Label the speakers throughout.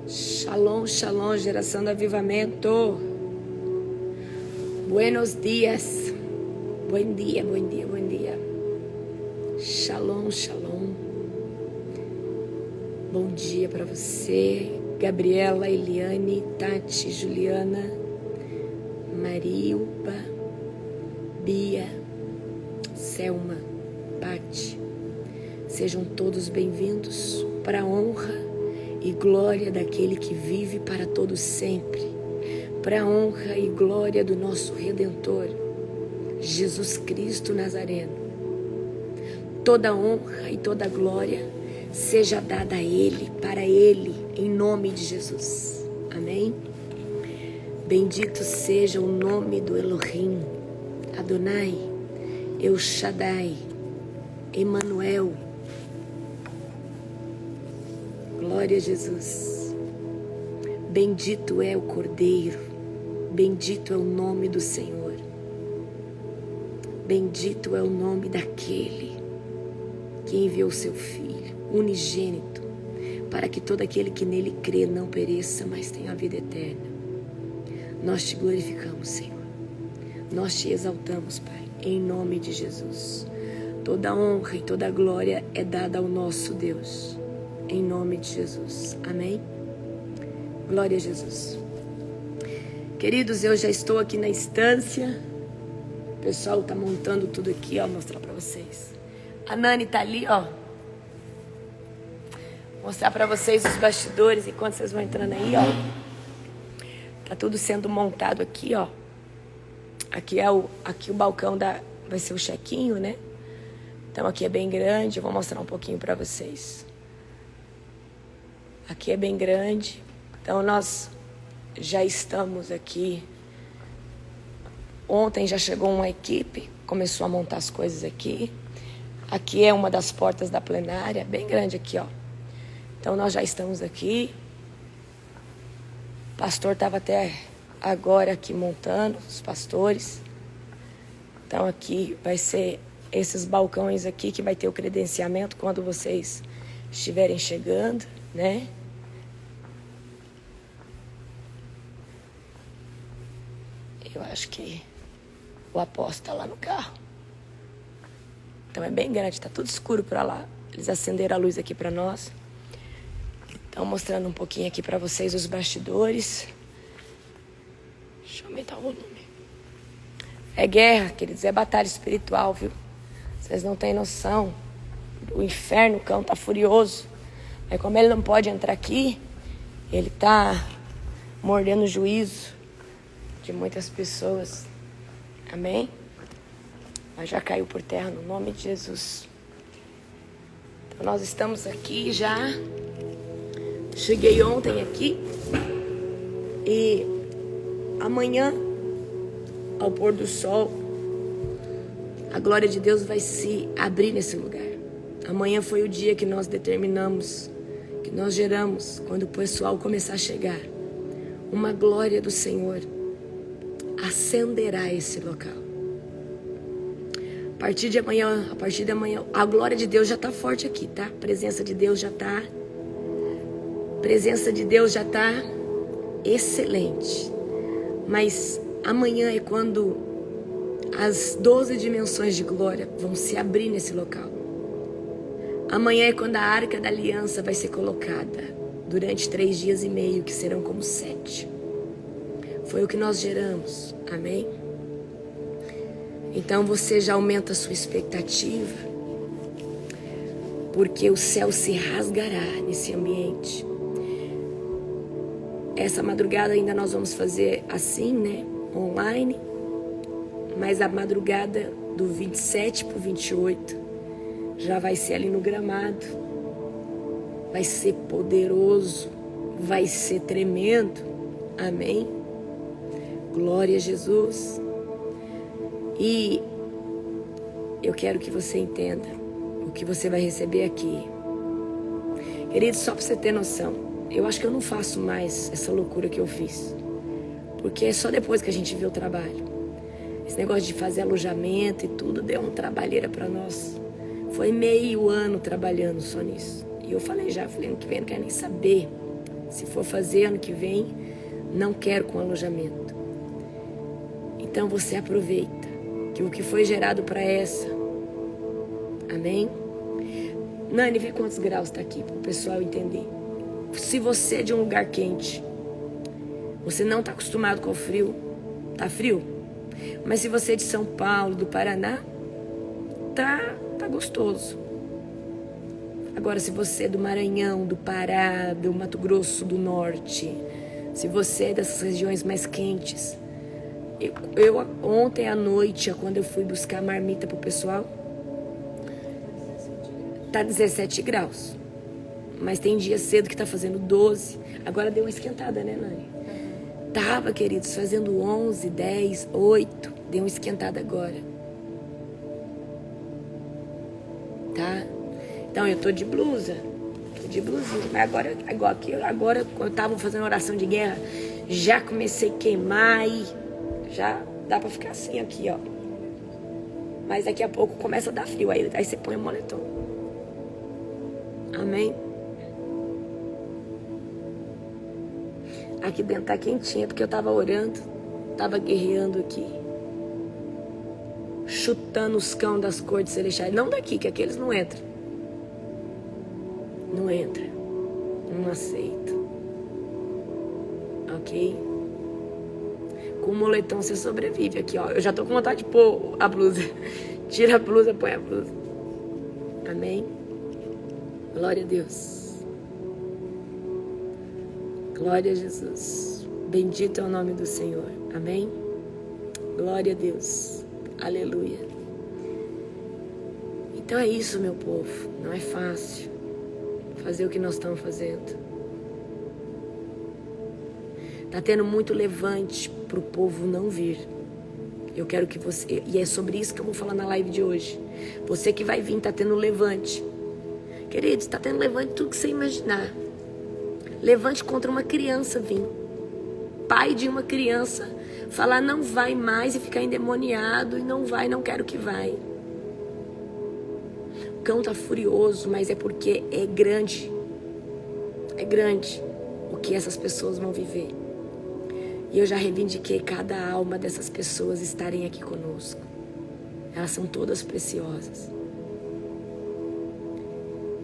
Speaker 1: Shalom, shalom, geração do avivamento. Buenos dias. Bom dia, bom dia, bom dia. Shalom, shalom. Bom dia para você, Gabriela, Eliane, Tati, Juliana, Marilba, Bia, Selma, Pati. Sejam todos bem-vindos para a honra e glória daquele que vive para todos sempre, para a honra e glória do nosso Redentor, Jesus Cristo Nazareno. Toda honra e toda glória seja dada a Ele, para Ele, em nome de Jesus. Amém? Bendito seja o nome do Elohim, Adonai, El Shaddai, Emmanuel. Glória a Jesus. Bendito é o Cordeiro, bendito é o nome do Senhor, bendito é o nome daquele que enviou seu Filho, unigênito, para que todo aquele que nele crê não pereça, mas tenha a vida eterna. Nós te glorificamos, Senhor, nós te exaltamos, Pai, em nome de Jesus. Toda honra e toda glória é dada ao nosso Deus, em nome de Jesus. Amém? Glória a Jesus. Queridos, eu já estou aqui na instância. O pessoal está montando tudo aqui, ó, vou mostrar para vocês. A Nani tá ali, ó. Vou mostrar para vocês os bastidores enquanto vocês vão entrando aí, ó. Tá tudo sendo montado aqui, ó. Aqui o balcão vai ser o chequinho, né? Então aqui é bem grande, eu vou mostrar um pouquinho para vocês. Aqui é bem grande, então nós já estamos aqui. Ontem já chegou uma equipe, começou a montar as coisas aqui. Aqui é uma das portas da plenária, bem grande aqui, ó. Então nós já estamos aqui. O pastor estava até agora aqui montando, os pastores. Então aqui vai ser esses balcões aqui que vai ter o credenciamento quando vocês estiverem chegando, né? Eu acho que o apóstolo está lá no carro. Então é bem grande, está tudo escuro para lá. Eles acenderam a luz aqui para nós. Então mostrando um pouquinho aqui para vocês os bastidores. Deixa eu aumentar o volume. É guerra, queridos, é batalha espiritual, viu? Vocês não têm noção. O inferno, o cão tá furioso. Mas como ele não pode entrar aqui, ele tá mordendo o juízo de muitas pessoas. Amém? Mas já caiu por terra no nome de Jesus. Então nós estamos aqui já. Cheguei ontem aqui. E amanhã, ao pôr do sol, a glória de Deus vai se abrir nesse lugar. Amanhã foi o dia que nós determinamos, que nós geramos, quando o pessoal começar a chegar. Uma glória do Senhor acenderá esse local. A partir de amanhã, a glória de Deus já está forte aqui, tá? A presença de Deus já está excelente. Mas amanhã é quando as 12 dimensões de glória vão se abrir nesse local. Amanhã é quando a arca da aliança vai ser colocada durante 3 dias e meio, que serão como 7. Foi o que nós geramos, amém? Então você já aumenta a sua expectativa, porque o céu se rasgará nesse ambiente. Essa madrugada ainda nós vamos fazer assim, né? Online. Mas a madrugada do 27 para o 28 já vai ser ali no gramado. Vai ser poderoso, vai ser tremendo. Amém? Glória a Jesus. E eu quero que você entenda o que você vai receber aqui. Querido, só para você ter noção, eu acho que eu não faço mais essa loucura que eu fiz. Porque é só depois que a gente vê o trabalho. Esse negócio de fazer alojamento e tudo deu uma trabalheira para nós. Foi meio ano trabalhando só nisso. E eu falei ano que vem não quero nem saber. Se for fazer ano que vem, não quero com alojamento. Então você aproveita que o que foi gerado para essa. Amém? Nani, vê quantos graus está aqui para o pessoal entender. Se você é de um lugar quente, você não está acostumado com o frio, tá frio? Mas se você é de São Paulo, do Paraná, tá gostoso. Agora, se você é do Maranhão, do Pará, do Mato Grosso do Norte, se você é dessas regiões mais quentes, eu ontem à noite, quando eu fui buscar marmita pro pessoal, tá 17 graus. Mas tem dia cedo que tá fazendo 12. Agora deu uma esquentada, né, Nani? Tava, queridos, fazendo 11, 10, 8. Deu uma esquentada agora. Tá? Então eu tô de blusa. Tô de blusinha. Mas agora quando eu tava fazendo oração de guerra, já comecei a queimar e já dá pra ficar assim aqui, ó. Mas daqui a pouco começa a dar frio. Aí você põe o moletom. Amém? Aqui dentro tá quentinha, porque eu tava orando, tava guerreando aqui. Chutando os cão das cortes celestiais. Não daqui, que aqueles não entram. Não entra. Não aceito. Ok? Com o moletom você sobrevive aqui, ó. Eu já tô com vontade de pôr a blusa. Tira a blusa, põe a blusa. Amém? Glória a Deus. Glória a Jesus. Bendito é o nome do Senhor. Amém? Glória a Deus. Aleluia. Então é isso, meu povo. Não é fácil fazer o que nós estamos fazendo. Tá tendo muito levante pro povo não vir. Eu quero que você... E é sobre isso que eu vou falar na live de hoje. Você que vai vir, tá tendo levante. Queridos, tá tendo levante tudo que você imaginar. Levante contra uma criança vir. Pai de uma criança falar não vai mais e ficar endemoniado e não vai, não quero que vai. O cão tá furioso, mas é porque é grande. É grande o que essas pessoas vão viver. E eu já reivindiquei cada alma dessas pessoas estarem aqui conosco. Elas são todas preciosas.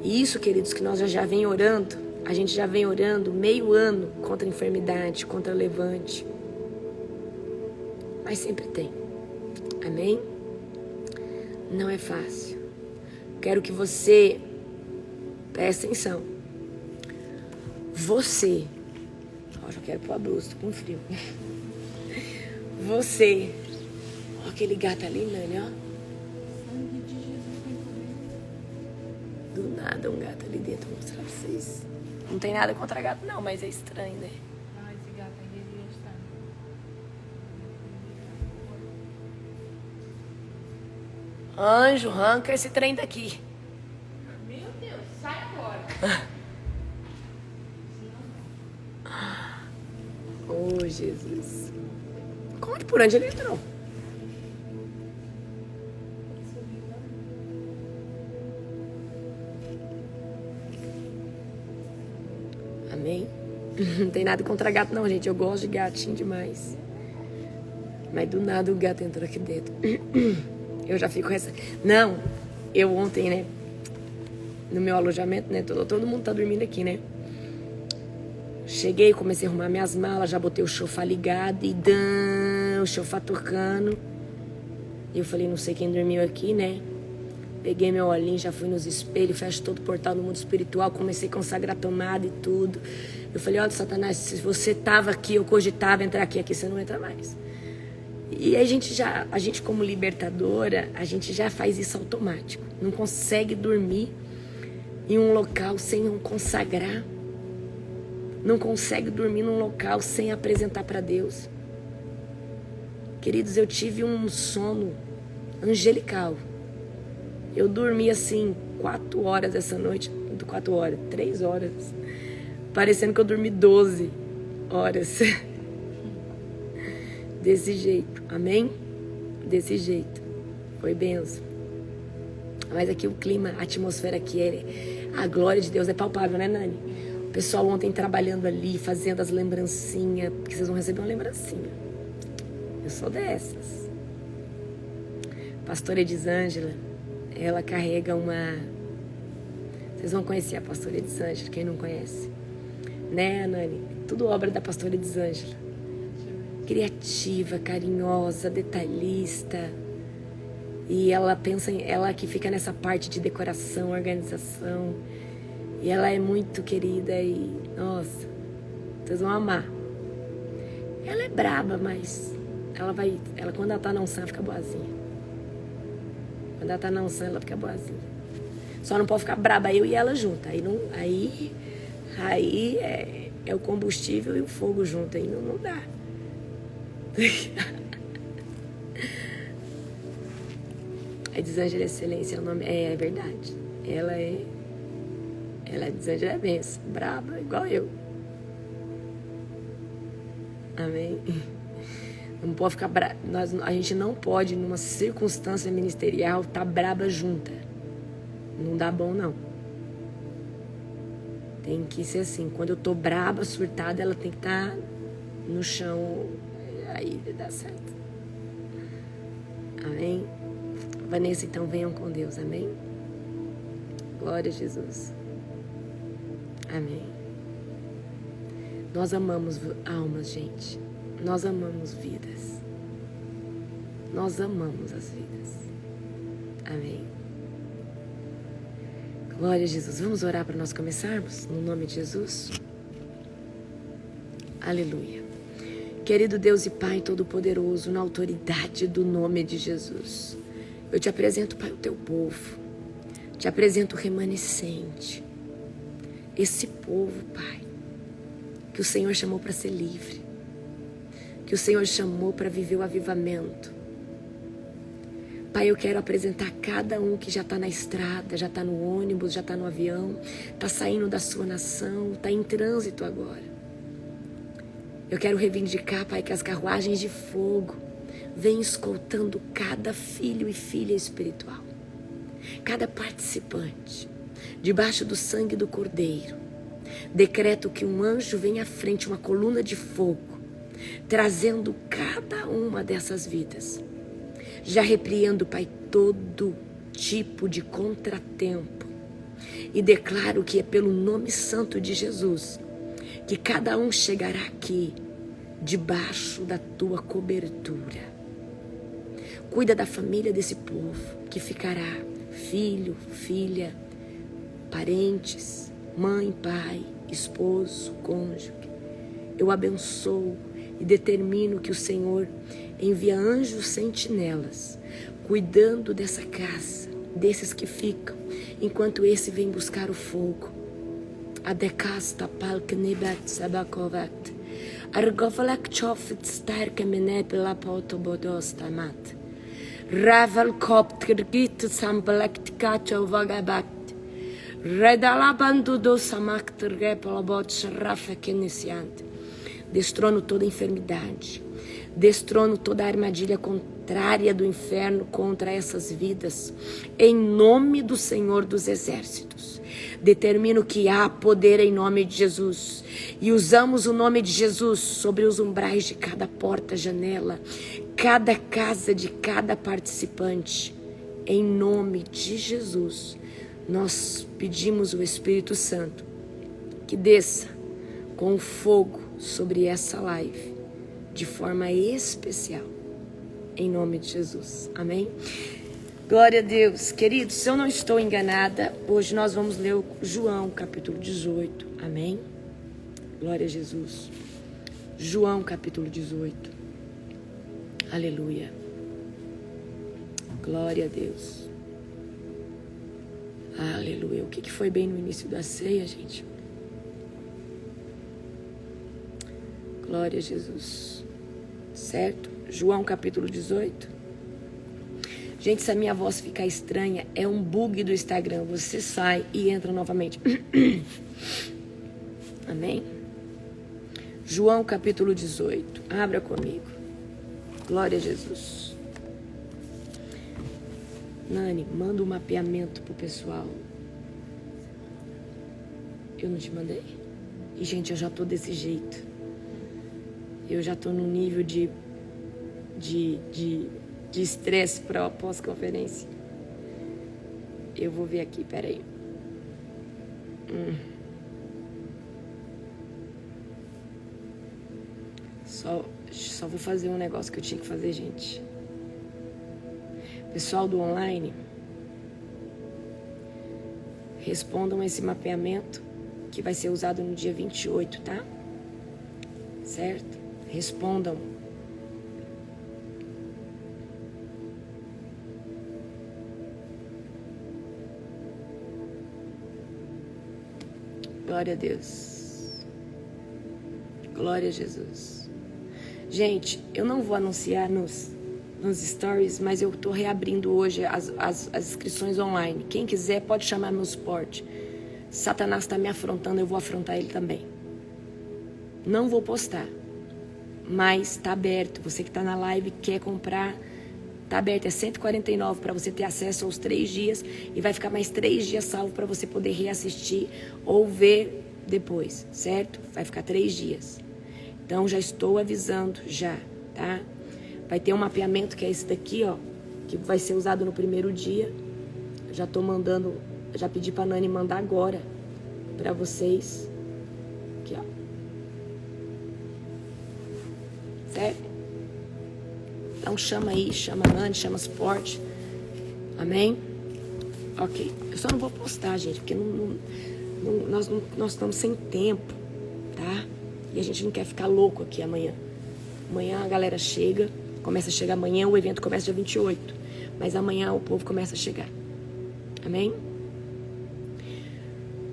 Speaker 1: E isso, queridos, que nós já vem orando. A gente já vem orando meio ano contra a enfermidade, contra o levante. Mas sempre tem. Amém? Não é fácil. Quero que você preste atenção. Você... Ó, já quero pôr a blusa, tô com frio. Você... Ó, aquele gato ali, Nani, ó. Do nada um gato ali dentro, vou mostrar pra vocês. Não tem nada contra gato não, mas é estranho, né?
Speaker 2: Ah, esse gato aí devia estar.
Speaker 1: Anjo, arranca esse trem daqui.
Speaker 2: Meu Deus, sai agora.
Speaker 1: Oh, Jesus. Conte por onde ele entrou. Amém? Não tem nada contra gato não, gente. Eu gosto de gatinho demais. Mas do nada o gato entrou aqui dentro. Eu já fico... Não, eu ontem, né? No meu alojamento, né? Todo mundo tá dormindo aqui, né? Cheguei, comecei a arrumar minhas malas. Já botei o chofá ligado e o chofá tocando. E eu falei, não sei quem dormiu aqui, né? Peguei meu olhinho, já fui nos espelhos, fecho todo o portal do mundo espiritual, comecei a consagrar tomada e tudo. Eu falei, olha, Satanás, se você tava aqui, eu cogitava entrar aqui você não entra mais. E a gente como libertadora, a gente já faz isso automático. Não consegue dormir em um local sem consagrar. Não consegue dormir num local sem apresentar para Deus. Queridos, eu tive um sono angelical. Eu dormi assim 4 horas essa noite. 4 horas, 3 horas. Parecendo que eu dormi 12 horas. Desse jeito, amém? Desse jeito. Foi benção. Mas aqui o clima, a atmosfera aqui, a glória de Deus é palpável, né, Nani? Pessoal ontem trabalhando ali, fazendo as lembrancinhas, porque vocês vão receber uma lembrancinha. Eu sou dessas. Pastora Edisângela, ela carrega uma... Vocês vão conhecer a pastora Edisângela, quem não conhece. Né, Nani? Tudo obra da pastora Edisângela. Criativa, carinhosa, detalhista. E ela pensa em... Ela que fica nessa parte de decoração, organização. E ela é muito querida e... Nossa, vocês vão amar. Ela é braba, mas... Ela quando ela tá na unção, ela fica boazinha. Quando ela tá na unção, ela fica boazinha. Só não pode ficar braba eu e ela junto. Aí é o combustível e o fogo junto. Aí não dá. A Edisângela Excelência é o nome. É verdade. Ela é Edisângela é benção. Braba, igual eu. Amém. Não pode ficar braba. A gente não pode, numa circunstância ministerial, estar braba junta. Não dá bom, não. Tem que ser assim. Quando eu tô braba, surtada, ela tem que estar no chão. Aí dá certo. Amém? Vanessa, então venham com Deus. Amém? Glória a Jesus. Amém. Nós amamos almas, gente. Nós amamos vidas. Nós amamos as vidas. Amém. Glória a Jesus. Vamos orar para nós começarmos? No nome de Jesus. Aleluia. Querido Deus e Pai Todo-Poderoso, na autoridade do nome de Jesus, eu te apresento, Pai, o teu povo. Te apresento o remanescente. Esse povo, Pai, que o Senhor chamou para ser livre. Que o Senhor chamou para viver o avivamento. Pai, eu quero apresentar cada um que já está na estrada, já está no ônibus, já está no avião, está saindo da sua nação, está em trânsito agora. Eu quero reivindicar, Pai, que as carruagens de fogo vêm escoltando cada filho e filha espiritual, cada participante, debaixo do sangue do Cordeiro. Decreto que um anjo venha à frente, uma coluna de fogo, trazendo cada uma dessas vidas. Já repreendo, Pai, todo tipo de contratempo e declaro que é pelo nome santo de Jesus que cada um chegará aqui debaixo da tua cobertura. Cuida da família desse povo que ficará, filho, filha, parentes, mãe, pai, esposo, cônjuge. Eu abençoo e determino que o Senhor envia anjos sentinelas, cuidando dessa casa, desses que ficam, enquanto esse vem buscar o fogo. Adekasta palknebat sabakovat. Argovalak chofet starke menepela potobodostamat. Raval kopt kirgit sambalaktikata vagabat. Redalabandu do samak tergepalabot shrafa kenisiant. Destrono toda enfermidade. Destrono toda armadilha contrária do inferno contra essas vidas. Em nome do Senhor dos Exércitos. Determino que há poder em nome de Jesus. E usamos o nome de Jesus sobre os umbrais de cada porta, janela, cada casa de cada participante. Em nome de Jesus, nós pedimos o Espírito Santo que desça com fogo sobre essa live, de forma especial, em nome de Jesus. Amém? Glória a Deus. Queridos, se eu não estou enganada, hoje nós vamos ler o João, capítulo 18. Amém? Glória a Jesus. João, capítulo 18. Aleluia. Glória a Deus. Aleluia. O que foi bem no início da ceia, gente? Glória a Jesus. Certo? João capítulo 18. Gente, se a minha voz ficar estranha, é um bug do Instagram. Você sai e entra novamente. Amém? João capítulo 18. Abra comigo. Glória a Jesus. Nani, manda um mapeamento pro pessoal. Eu não te mandei? E, gente, eu já tô desse jeito. Eu já tô num nível de estresse para pós-conferência. Eu vou ver aqui, peraí. Só vou fazer um negócio que eu tinha que fazer, gente. Pessoal do online, respondam esse mapeamento que vai ser usado no dia 28, tá? Certo? Respondam. Glória a Deus. Glória a Jesus. Gente, eu não vou anunciar nos stories, mas eu tô reabrindo hoje as inscrições online. Quem quiser pode chamar meu suporte. Satanás está me afrontando, eu vou afrontar ele também. Não vou postar, mas tá aberto. Você que tá na live quer comprar, tá aberto. É R$149 para você ter acesso aos 3 dias e vai ficar mais 3 dias salvo para você poder reassistir ou ver depois, certo? Vai ficar 3 dias. Então já estou avisando já, tá? Vai ter um mapeamento que é esse daqui, ó, que vai ser usado no primeiro dia. Já tô mandando, já pedi pra Nani mandar agora pra vocês. Aqui, ó. Certo? Então chama aí, chama a Nani, chama suporte. Amém? Ok. Eu só não vou postar, gente, porque nós estamos sem tempo, tá? E a gente não quer ficar louco aqui amanhã. Amanhã a galera chega, começa a chegar amanhã, o evento começa dia 28. Mas amanhã o povo começa a chegar. Amém?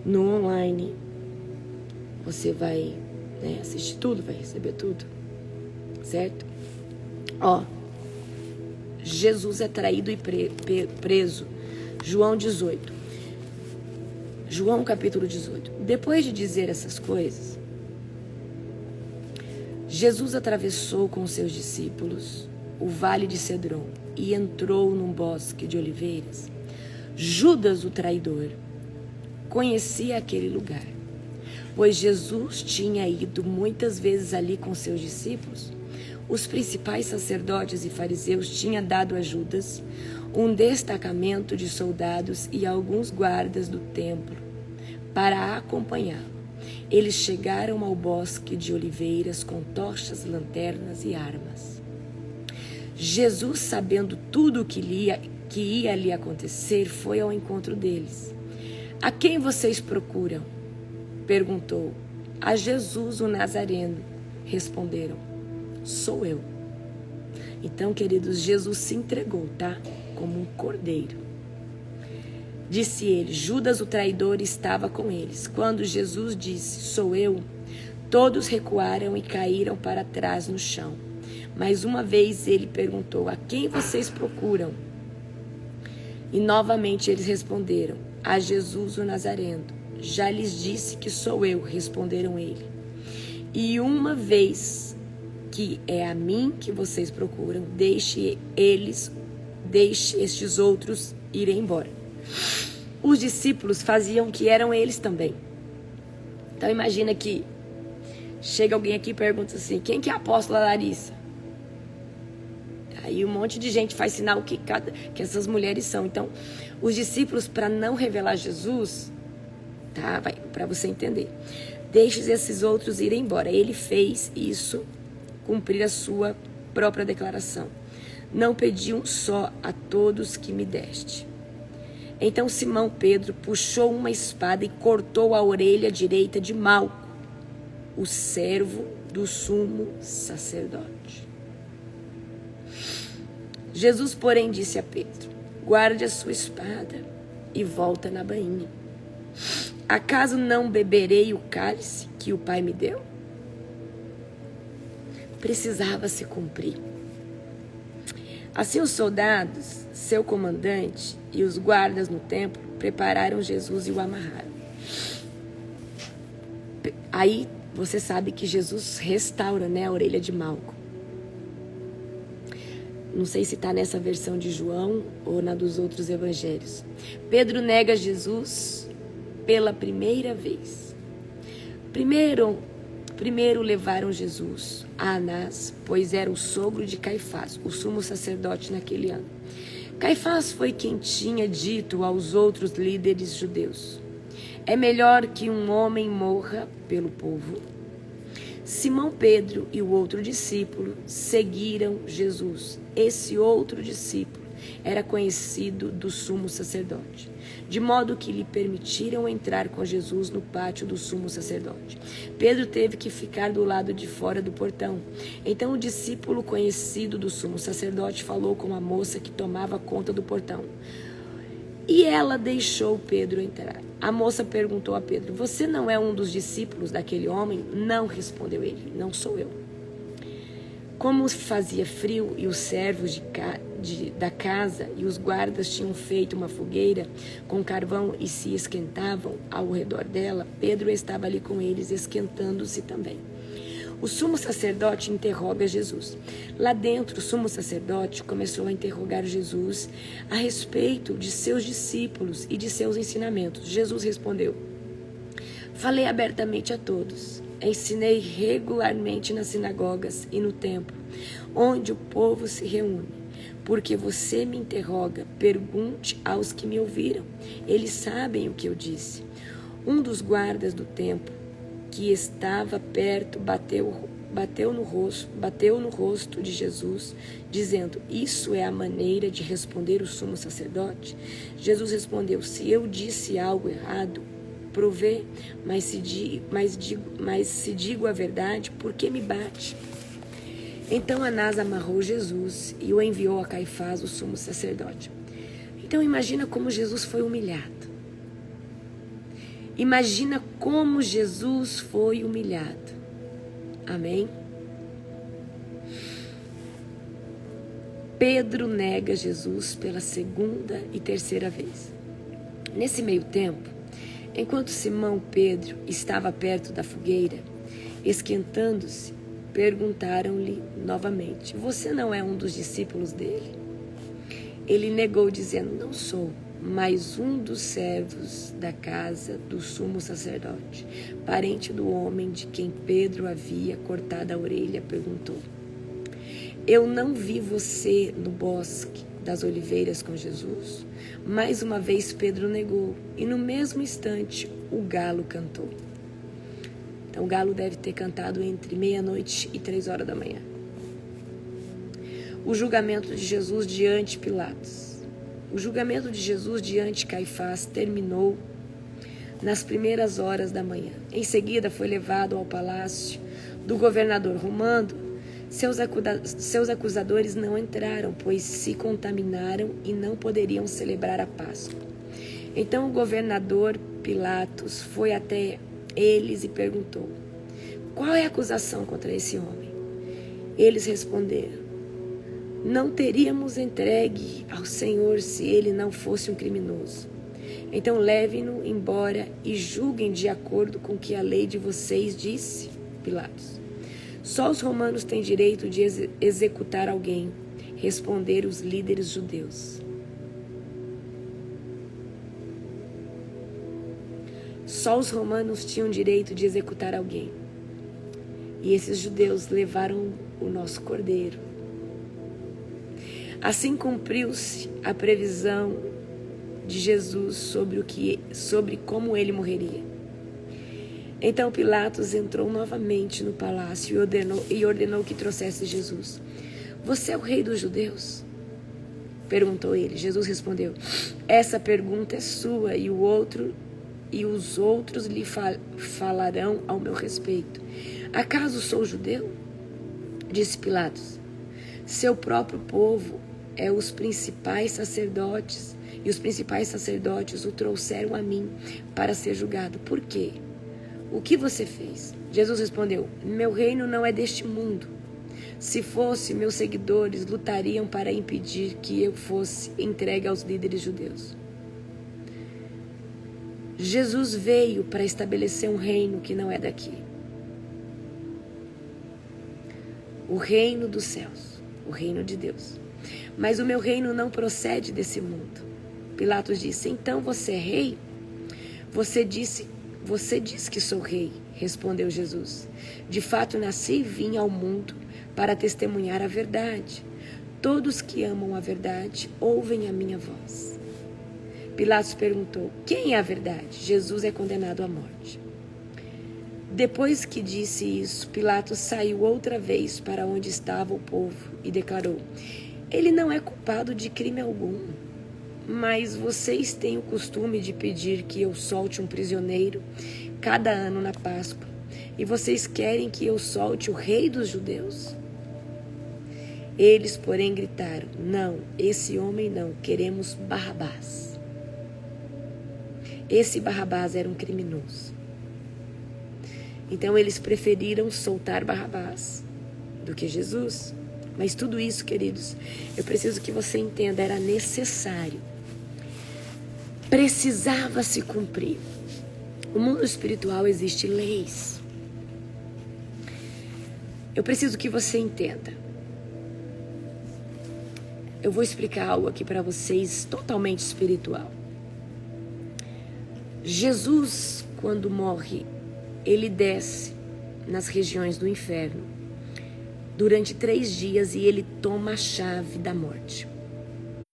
Speaker 1: No online, você vai, né, assistir tudo, vai receber tudo. Certo? Ó, Jesus é traído e preso. João 18. João capítulo 18. Depois de dizer essas coisas, Jesus atravessou com seus discípulos o vale de Cedron e entrou num bosque de oliveiras. Judas, o traidor, conhecia aquele lugar, pois Jesus tinha ido muitas vezes ali com seus discípulos. Os principais sacerdotes e fariseus tinham dado a Judas um destacamento de soldados e alguns guardas do templo para acompanhá-lo. Eles chegaram ao bosque de oliveiras com tochas, lanternas e armas. Jesus, sabendo tudo o que ia lhe acontecer, foi ao encontro deles. A quem vocês procuram? Perguntou. A Jesus, o Nazareno. Responderam. Sou eu. Então, queridos, Jesus se entregou, tá? Como um cordeiro. Disse ele, Judas o traidor estava com eles. Quando Jesus disse, sou eu, todos recuaram e caíram para trás no chão. Mais uma vez ele perguntou, a quem vocês procuram? E novamente eles responderam, a Jesus o Nazareno. Já lhes disse que sou eu, responderam ele. E uma vez que é a mim que vocês procuram, deixe estes outros irem embora. Os discípulos faziam que eram eles também. Então imagina que chega alguém aqui e pergunta assim, quem que é a apóstola Larissa? Aí um monte de gente faz sinal que essas mulheres são. Então, os discípulos, para não revelar Jesus, tá? Para você entender, deixe esses outros irem embora. Ele fez isso, cumprir a sua própria declaração. Não pedi um só a todos que me deste. Então Simão Pedro puxou uma espada e cortou a orelha direita de Malco, o servo do sumo sacerdote. Jesus, porém, disse a Pedro, guarde a sua espada e volta na bainha. Acaso não beberei o cálice que o Pai me deu? Precisava se cumprir. Assim os soldados, seu comandante e os guardas no templo prepararam Jesus e o amarraram. Aí você sabe que Jesus restaura, né, a orelha de Malco. Não sei se está nessa versão de João ou na dos outros evangelhos. Pedro nega Jesus pela primeira vez. Primeiro levaram Jesus a Anás, pois era o sogro de Caifás, o sumo sacerdote naquele ano. Caifás foi quem tinha dito aos outros líderes judeus: é melhor que um homem morra pelo povo. Simão Pedro e o outro discípulo seguiram Jesus. Esse outro discípulo era conhecido do sumo sacerdote, de modo que lhe permitiram entrar com Jesus no pátio do sumo sacerdote. Pedro teve que ficar do lado de fora do portão. Então o discípulo conhecido do sumo sacerdote falou com a moça que tomava conta do portão, e ela deixou Pedro entrar. A moça perguntou a Pedro: você não é um dos discípulos daquele homem? Não, respondeu ele, não sou eu. Como fazia frio e os servos da casa e os guardas tinham feito uma fogueira com carvão e se esquentavam ao redor dela, Pedro estava ali com eles, esquentando-se também. O sumo sacerdote interroga Jesus. Lá dentro, o sumo sacerdote começou a interrogar Jesus a respeito de seus discípulos e de seus ensinamentos. Jesus respondeu: falei abertamente a todos. Ensinei regularmente nas sinagogas e no templo, onde o povo se reúne. Porque você me interroga, pergunte aos que me ouviram. Eles sabem o que eu disse. Um dos guardas do templo, que estava perto, bateu no rosto de Jesus, dizendo: isso é a maneira de responder o sumo sacerdote? Jesus respondeu: se eu disse algo errado, provê, mas se digo a verdade, por que me bate? Então Anás amarrou Jesus e o enviou a Caifás, o sumo sacerdote. Então imagina como Jesus foi humilhado. Imagina como Jesus foi humilhado. Amém? Pedro nega Jesus pela segunda e terceira vez. Nesse meio tempo, enquanto Simão Pedro estava perto da fogueira, esquentando-se, perguntaram-lhe novamente: você não é um dos discípulos dele? Ele negou, dizendo: não sou, mas um dos servos da casa do sumo sacerdote, parente do homem de quem Pedro havia cortado a orelha, perguntou: eu não vi você no bosque das oliveiras com Jesus? Mais uma vez Pedro negou, e no mesmo instante o galo cantou. Então o galo deve ter cantado entre meia-noite e 3 horas da manhã. O julgamento de Jesus diante Pilatos. O julgamento de Jesus diante Caifás terminou nas primeiras horas da manhã. Em seguida foi levado ao palácio do governador romano. Seus acusadores não entraram, pois se contaminaram e não poderiam celebrar a Páscoa. Então o governador Pilatos foi até eles e perguntou: qual é a acusação contra esse homem? Eles responderam: não teríamos entregue ao Senhor se ele não fosse um criminoso. Então levem-no embora e julguem de acordo com o que a lei de vocês disse. Pilatos: só os romanos têm direito de executar alguém, responderam os líderes judeus. Só os romanos tinham direito de executar alguém. E esses judeus levaram o nosso cordeiro. Assim cumpriu-se a previsão de Jesus sobre como ele morreria. Então Pilatos entrou novamente no palácio e ordenou que trouxesse Jesus. Você é o rei dos judeus? Perguntou ele. Jesus respondeu: essa pergunta é sua e os outros lhe falarão ao meu respeito. Acaso sou judeu? Disse Pilatos. Seu próprio povo é os principais sacerdotes, e os principais sacerdotes o trouxeram a mim para ser julgado. Por quê? O que você fez? Jesus respondeu: meu reino não é deste mundo. Se fosse, meus seguidores lutariam para impedir que eu fosse entregue aos líderes judeus. Jesus veio para estabelecer um reino que não é daqui. O reino dos céus, o reino de Deus. Mas o meu reino não procede desse mundo. Pilatos disse: então você é rei? Você diz que sou rei. respondeu Jesus. De fato, nasci e vim ao mundo para testemunhar a verdade. Todos que amam a verdade ouvem a minha voz. Pilatos perguntou: quem é a verdade? Jesus é condenado à morte. Depois que disse isso, Pilatos saiu outra vez para onde estava o povo e declarou: ele não é culpado de crime algum. Mas vocês têm o costume de pedir que eu solte um prisioneiro cada ano na Páscoa. E vocês querem que eu solte o rei dos judeus? Eles, porém, gritaram: não, esse homem não, queremos Barrabás. Esse Barrabás era um criminoso. Então eles preferiram soltar Barrabás do que Jesus. Mas tudo isso, queridos, eu preciso que você entenda, era necessário. Precisava se cumprir. No mundo espiritual existem leis. Eu preciso que você entenda. Eu vou explicar algo aqui para vocês totalmente espiritual. Jesus, quando morre, ele desce nas regiões do inferno durante 3 dias e ele toma a chave da morte.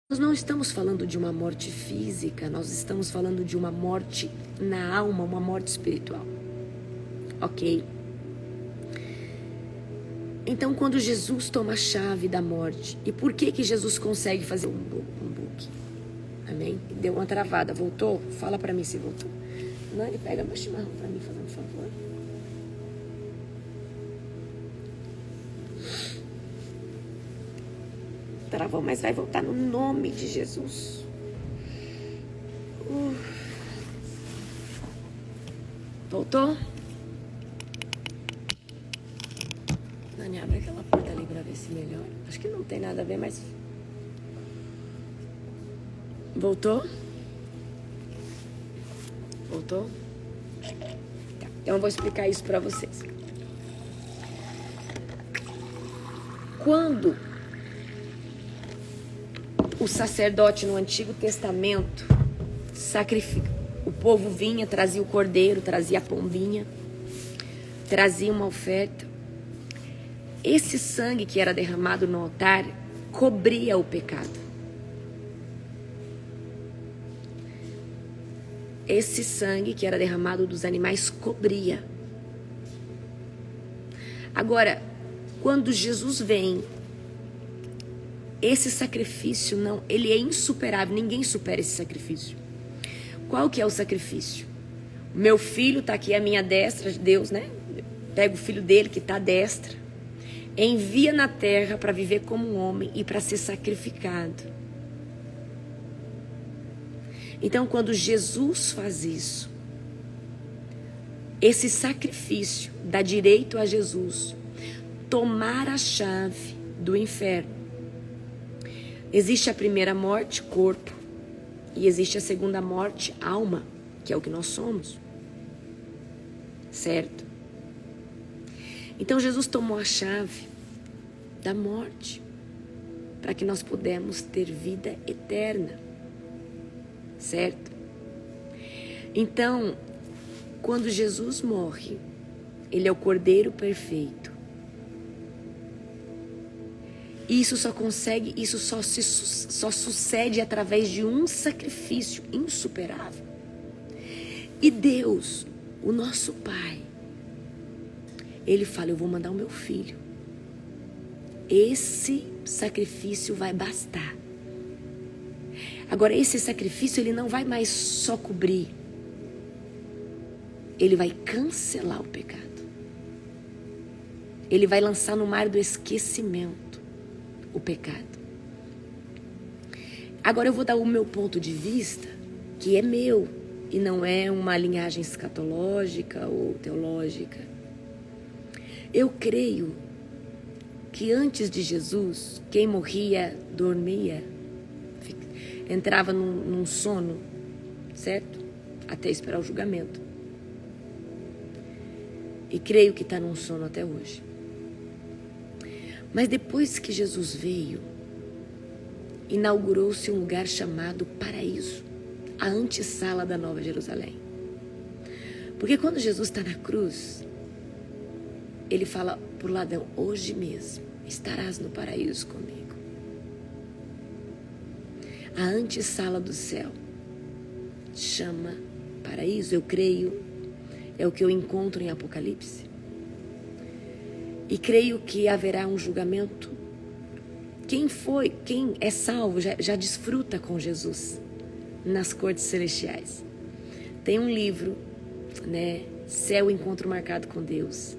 Speaker 1: Nós não estamos falando de uma morte física, nós estamos falando de uma morte na alma, uma morte espiritual. Ok? Então, quando Jesus toma a chave da morte, e por que Jesus consegue fazer um book? Amém? Deu uma travada, voltou? Fala pra mim se voltou. Não, ele pega meu chimarrão pra mim, fazendo um favor. Travou, mas vai voltar no nome de Jesus. Voltou? Nani, abre aquela porta ali pra ver se melhora. Acho que não tem nada a ver, mas... Voltou? Voltou? Tá. Então eu vou explicar isso pra vocês. Quando o sacerdote no Antigo Testamento sacrifica, o povo vinha, trazia o cordeiro, trazia a pombinha, trazia uma oferta. Esse sangue que era derramado no altar cobria o pecado. Esse sangue que era derramado dos animais cobria. Agora, quando Jesus vem, esse sacrifício não, ele é insuperável, ninguém supera esse sacrifício. Qual que é o sacrifício? O meu filho está aqui à minha destra, Deus, né? Pega o filho dele que está à destra, envia na terra para viver como um homem e para ser sacrificado. Então, quando Jesus faz isso, esse sacrifício dá direito a Jesus tomar a chave do inferno. Existe a primeira morte, corpo, e existe a segunda morte, alma, que é o que nós somos. Certo? Então Jesus tomou a chave da morte para que nós pudéssemos ter vida eterna. Certo? Então, quando Jesus morre, ele é o Cordeiro perfeito. Isso só sucede através de um sacrifício insuperável. E Deus, o nosso Pai, ele fala: eu vou mandar o meu filho. Esse sacrifício vai bastar. Agora, esse sacrifício, ele não vai mais só cobrir. Ele vai cancelar o pecado. Ele vai lançar no mar do esquecimento o pecado. Agora eu vou dar o meu ponto de vista, que é meu, e não é uma linhagem escatológica ou teológica. Eu creio que antes de Jesus, quem morria, dormia, entrava num sono, certo? Até esperar o julgamento. E creio que está num sono até hoje. Mas depois que Jesus veio, inaugurou-se um lugar chamado paraíso, a antessala da Nova Jerusalém. Porque quando Jesus está na cruz, ele fala para o ladrão: hoje mesmo estarás no paraíso comigo. A antessala do céu chama paraíso, eu creio, é o que eu encontro em Apocalipse. E creio que haverá um julgamento. Quem é salvo já desfruta com Jesus nas cortes celestiais. Tem um livro, né, Céu, Encontro Marcado com Deus,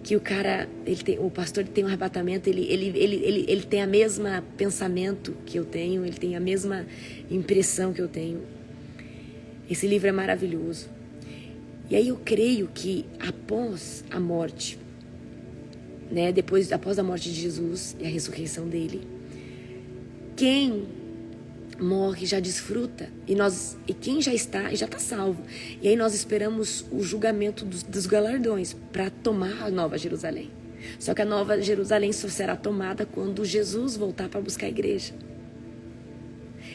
Speaker 1: que o pastor tem um arrebatamento, ele tem a mesma pensamento que eu tenho, ele tem a mesma impressão que eu tenho. Esse livro é maravilhoso. E aí eu creio que após a morte, né, após a morte de Jesus e a ressurreição dele, quem morre já desfruta, e quem já está salvo. E aí nós esperamos o julgamento dos galardões para tomar a Nova Jerusalém. Só que a Nova Jerusalém só será tomada quando Jesus voltar para buscar a igreja.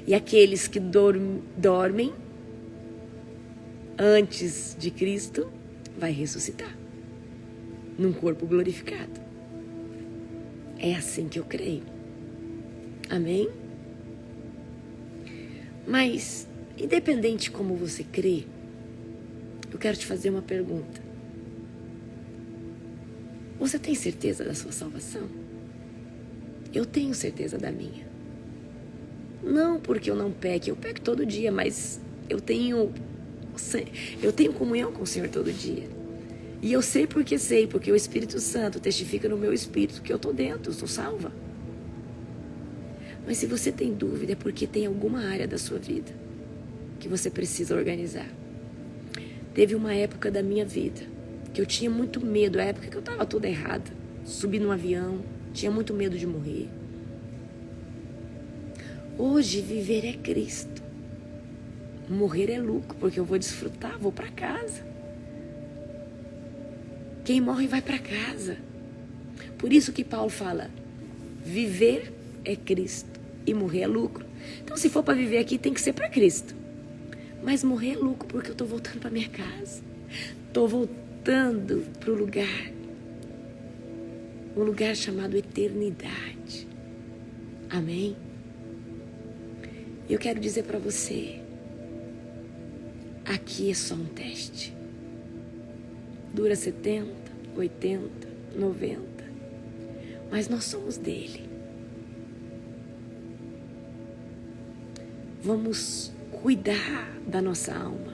Speaker 1: E aqueles que dormem antes de Cristo vai ressuscitar num corpo glorificado. É assim que eu creio. Amém? Mas, independente de como você crê, eu quero te fazer uma pergunta. Você tem certeza da sua salvação? Eu tenho certeza da minha. Não porque eu não peque, eu peco todo dia, mas eu tenho comunhão com o Senhor todo dia. E eu sei, porque o Espírito Santo testifica no meu espírito que eu estou dentro, eu sou salva. Mas se você tem dúvida, é porque tem alguma área da sua vida que você precisa organizar. Teve uma época da minha vida que eu tinha muito medo, a época que eu estava toda errada. Subi num avião, tinha muito medo de morrer. Hoje, viver é Cristo. Morrer é lucro, porque eu vou desfrutar, vou para casa. Quem morre vai para casa. Por isso que Paulo fala: viver é Cristo e morrer é lucro. Então, se for para viver aqui, tem que ser para Cristo. Mas morrer é lucro, porque eu estou voltando para minha casa. Estou voltando para o lugar. Um lugar chamado eternidade. Amém? Eu quero dizer para você: aqui é só um teste. Dura 70, 80, 90. Mas nós somos dele. Vamos cuidar da nossa alma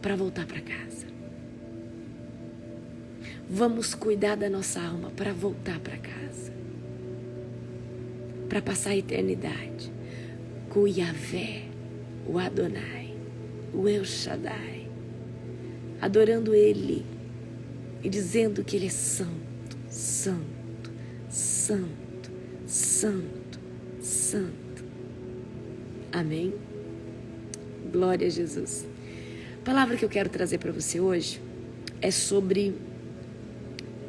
Speaker 1: para voltar para casa. Vamos cuidar da nossa alma para voltar para casa. Para passar a eternidade com o Yahvé, o Adonai, o El Shaddai, adorando Ele e dizendo que Ele é santo, santo, santo, santo, santo. Amém? Glória a Jesus. A palavra que eu quero trazer para você hoje é sobre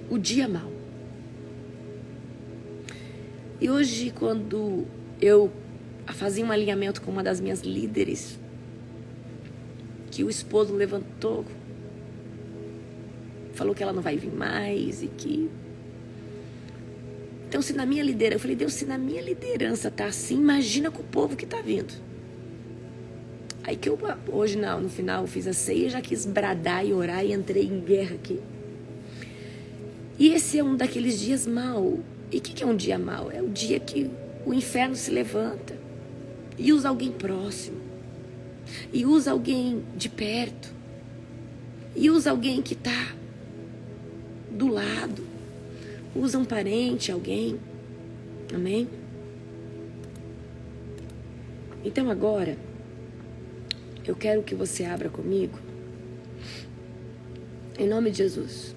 Speaker 1: o dia mau. E hoje, quando eu fazia um alinhamento com uma das minhas líderes, que o esposo levantou, falou que ela não vai vir mais e que... Então, se na minha liderança... Eu falei: Deus, se na minha liderança tá assim, imagina com o povo que tá vindo. Aí que hoje no final eu fiz a ceia, já quis bradar e orar e entrei em guerra aqui. E esse é um daqueles dias mau. E o que é um dia mau? É o dia que o inferno se levanta e usa alguém próximo, e usa alguém de perto, e usa alguém que está do lado, usa um parente, alguém. Amém? Então agora eu quero que você abra comigo, em nome de Jesus,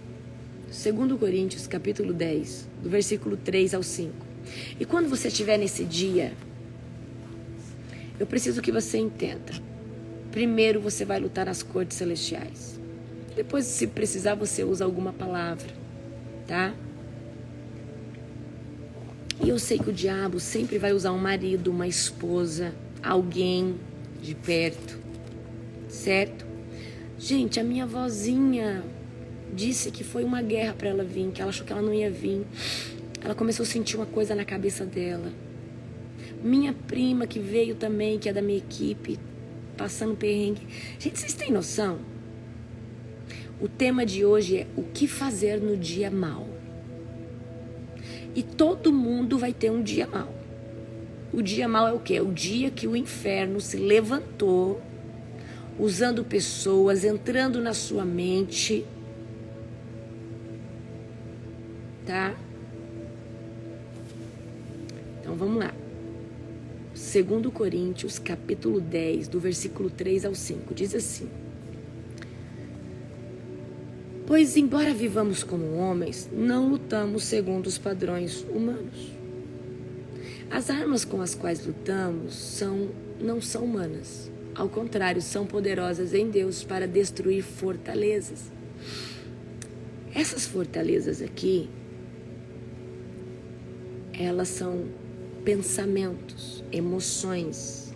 Speaker 1: 2 Coríntios capítulo 10, do versículo 3 ao 5. E quando você estiver nesse dia, eu preciso que você entenda. Primeiro você vai lutar nas cortes celestiais. Depois, se precisar, você usa alguma palavra, tá? E eu sei que o diabo sempre vai usar um marido, uma esposa, alguém de perto, certo? Gente, a minha vozinha disse que foi uma guerra para ela vir, que ela achou que ela não ia vir. Ela começou a sentir uma coisa na cabeça dela. Minha prima que veio também, que é da minha equipe, passando perrengue. Gente, vocês têm noção? O tema de hoje é o que fazer no dia mau. E todo mundo vai ter um dia mau. O dia mau é o quê? É o dia que o inferno se levantou, usando pessoas, entrando na sua mente, tá? Então vamos lá. 2 Coríntios, capítulo 10, do versículo 3 ao 5, diz assim: pois embora vivamos como homens, não lutamos segundo os padrões humanos. As armas com as quais lutamos não são humanas. Ao contrário, são poderosas em Deus para destruir fortalezas. Essas fortalezas aqui, elas são pensamentos, emoções,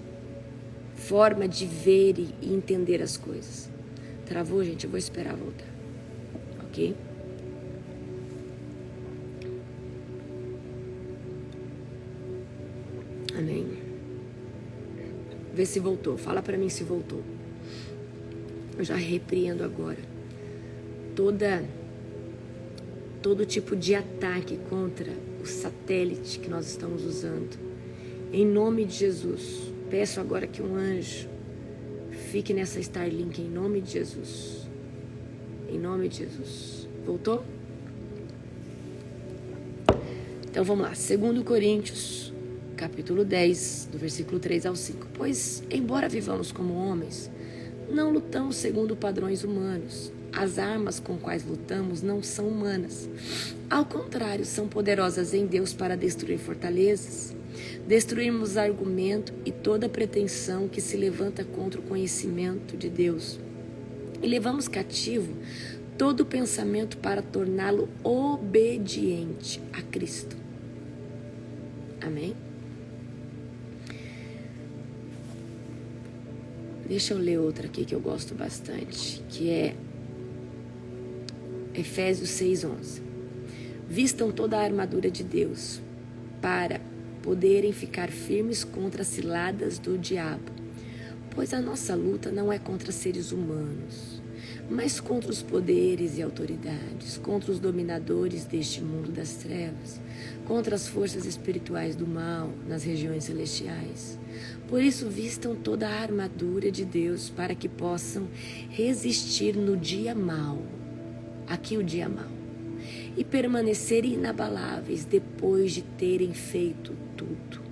Speaker 1: forma de ver e entender as coisas. Travou, gente? Eu vou esperar voltar. Ok? Amém. Vê se voltou. Fala pra mim se voltou. Eu já repreendo agora todo tipo de ataque contra o satélite que nós estamos usando. Em nome de Jesus. Peço agora que um anjo fique nessa Starlink em nome de Jesus. Em nome de Jesus. Voltou? Então vamos lá. 2 Coríntios, capítulo 10, do versículo 3 ao 5. Pois, embora vivamos como homens, não lutamos segundo padrões humanos. As armas com quais lutamos não são humanas. Ao contrário, são poderosas em Deus para destruir fortalezas. Destruirmos argumento e toda pretensão que se levanta contra o conhecimento de Deus. E levamos cativo todo pensamento para torná-lo obediente a Cristo. Amém? Deixa eu ler outra aqui que eu gosto bastante, que é Efésios 6:11. Vistam toda a armadura de Deus para poderem ficar firmes contra as ciladas do diabo, pois a nossa luta não é contra seres humanos, mas contra os poderes e autoridades, contra os dominadores deste mundo das trevas, contra as forças espirituais do mal nas regiões celestiais. Por isso, vistam toda a armadura de Deus para que possam resistir no dia mau. Aqui o dia mau. E permanecer inabaláveis depois de terem feito tudo.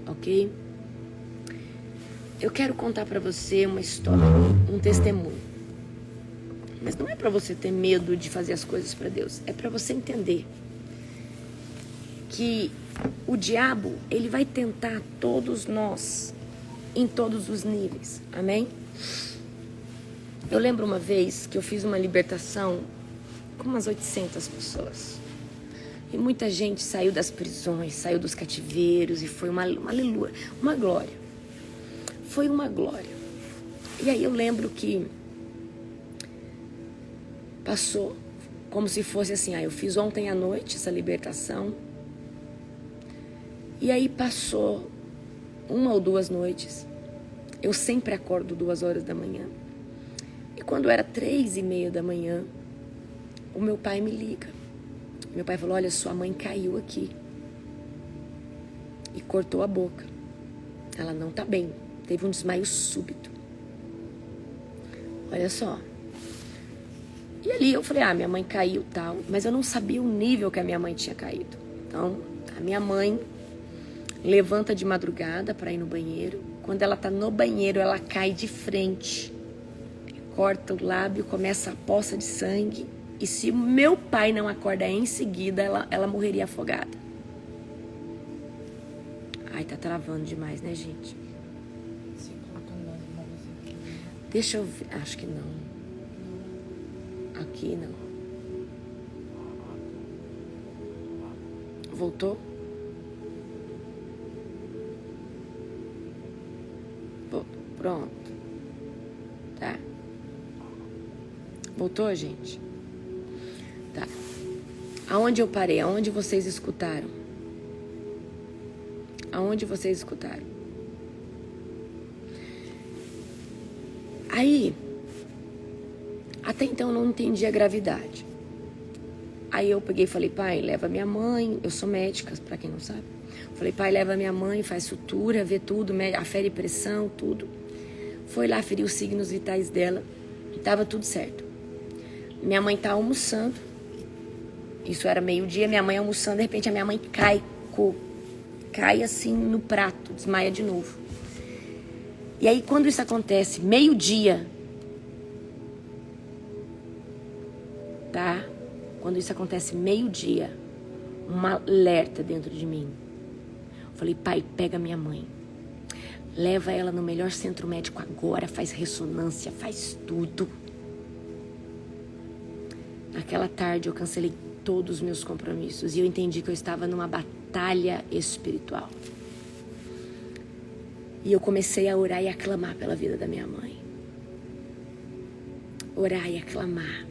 Speaker 1: Ok? Eu quero contar para você uma história, um testemunho. Mas não é para você ter medo de fazer as coisas para Deus. É para você entender que o diabo, ele vai tentar todos nós em todos os níveis. Amém? Eu lembro uma vez que eu fiz uma libertação com umas 800 pessoas. E muita gente saiu das prisões, saiu dos cativeiros e foi uma aleluia, uma glória. Foi uma glória. E aí eu lembro que passou como se fosse assim, eu fiz ontem à noite essa libertação. E aí passou 1 ou 2 noites. Eu sempre acordo 2 horas da manhã. E quando era 3:30 da manhã, o meu pai me liga. Meu pai falou, olha, sua mãe caiu aqui. E cortou a boca. Ela não tá bem. Teve um desmaio súbito. Olha só. E ali eu falei, minha mãe caiu e tal. Mas eu não sabia o nível que a minha mãe tinha caído. Então, a minha mãe levanta de madrugada para ir no banheiro. Quando ela tá no banheiro, ela cai de frente. Corta o lábio, começa a poça de sangue. E se meu pai não acorda em seguida, ela morreria afogada. Ai, tá travando demais, né, gente? Deixa eu ver. Acho que não. Aqui não. Voltou? Voltou. Pronto. Tá. Voltou, gente? Tá. Aonde eu parei? Aonde vocês escutaram? Aonde vocês escutaram? Aí, até então eu não entendi a gravidade. Aí eu peguei e falei, pai, leva minha mãe. Eu sou médica, pra quem não sabe. Falei, pai, leva minha mãe, faz sutura, vê tudo, afere pressão, tudo. Foi lá, aferiu os signos vitais dela. E tava tudo certo. Minha mãe tá almoçando. Isso era meio-dia, minha mãe almoçando. De repente a minha mãe cai assim no prato, desmaia de novo. E aí quando isso acontece, meio-dia, tá? Quando isso acontece meio-dia, um alerta dentro de mim. Eu falei, pai, pega minha mãe. Leva ela no melhor centro médico agora, faz ressonância, faz tudo. Naquela tarde eu cancelei todos os meus compromissos e eu entendi que eu estava numa batalha espiritual. E eu comecei a orar e a clamar pela vida da minha mãe. Orar e a clamar.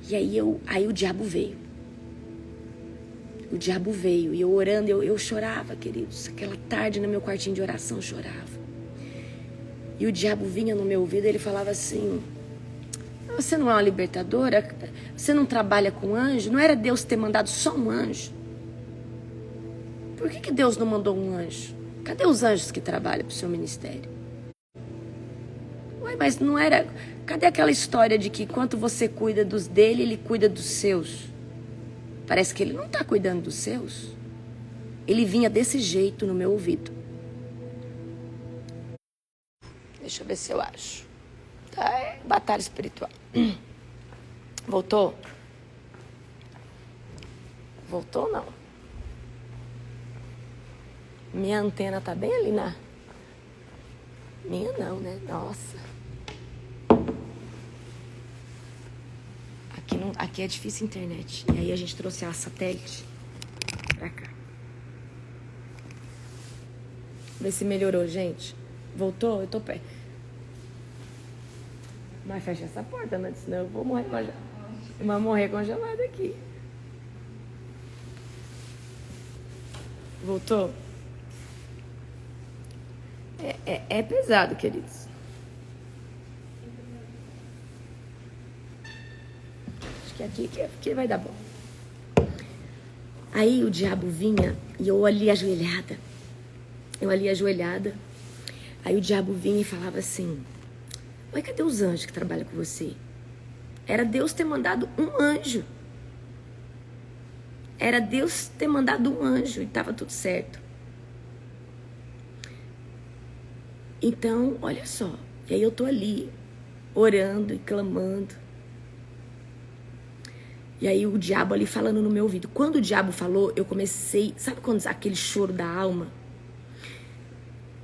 Speaker 1: E aí o diabo veio. O diabo veio e eu orando, eu chorava, queridos. Aquela tarde no meu quartinho de oração eu chorava. E o diabo vinha no meu ouvido e ele falava assim, você não é uma libertadora? Você não trabalha com anjo? Não era Deus ter mandado só um anjo? Por que Deus não mandou um anjo? Cadê os anjos que trabalham para o seu ministério? Ué, mas não era... Cadê aquela história de que enquanto você cuida dos dele, ele cuida dos seus? Parece que ele não está cuidando dos seus. Ele vinha desse jeito no meu ouvido. Deixa eu ver se eu acho. Tá, é batalha espiritual. Voltou? Voltou não? Minha antena tá bem ali na... Minha não, né? Nossa. Aqui é difícil a internet. E aí a gente trouxe a satélite pra cá. Vê se melhorou, gente. Voltou? Eu tô perto. Mas fecha essa porta, né? Senão eu vou morrer congelada. Eu vou morrer congelada aqui. Voltou? É pesado, queridos. Acho que aqui vai dar bom. Aí o diabo vinha e eu ali ajoelhada. Aí o diabo vinha e falava assim, mas cadê os anjos que trabalham com você? Era Deus ter mandado um anjo. Era Deus ter mandado um anjo e estava tudo certo. Então, olha só. E aí eu tô ali, orando e clamando. E aí o diabo ali falando no meu ouvido. Quando o diabo falou, eu comecei... Sabe quando aquele choro da alma?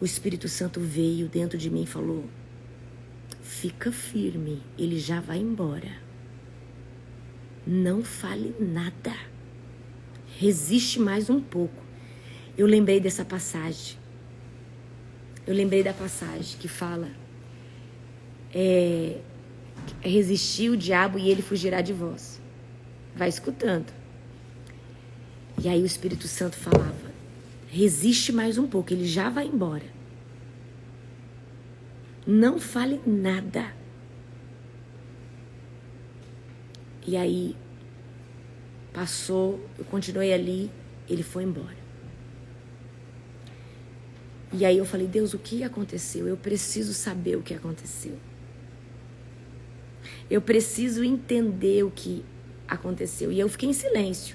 Speaker 1: O Espírito Santo veio dentro de mim e falou... Fica firme, ele já vai embora. Não fale nada. Resiste mais um pouco. Eu lembrei dessa passagem. Eu lembrei da passagem que fala... resistir o diabo e ele fugirá de vós. Vai escutando. E aí o Espírito Santo falava, resiste mais um pouco, ele já vai embora. Não fale nada. E aí passou, eu continuei ali, ele foi embora. E aí eu falei, Deus, o que aconteceu? Eu preciso saber o que aconteceu. Eu preciso entender o que aconteceu. E eu fiquei em silêncio.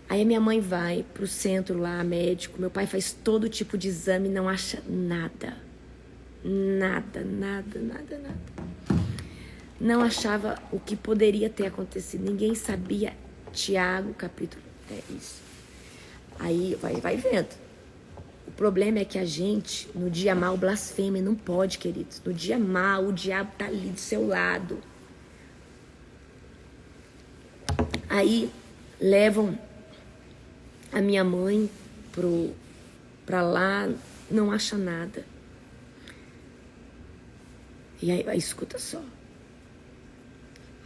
Speaker 1: Aí a minha mãe vai pro centro lá, médico. Meu pai faz todo tipo de exame, não acha nada. Nada. Não achava o que poderia ter acontecido. Ninguém sabia. Tiago, capítulo... É isso. Aí vai vendo. O problema é que a gente, no dia mal, blasfema. Não pode, queridos. No dia mal, o diabo tá ali do seu lado. Aí levam a minha mãe pra lá, não acha nada. E aí, escuta só.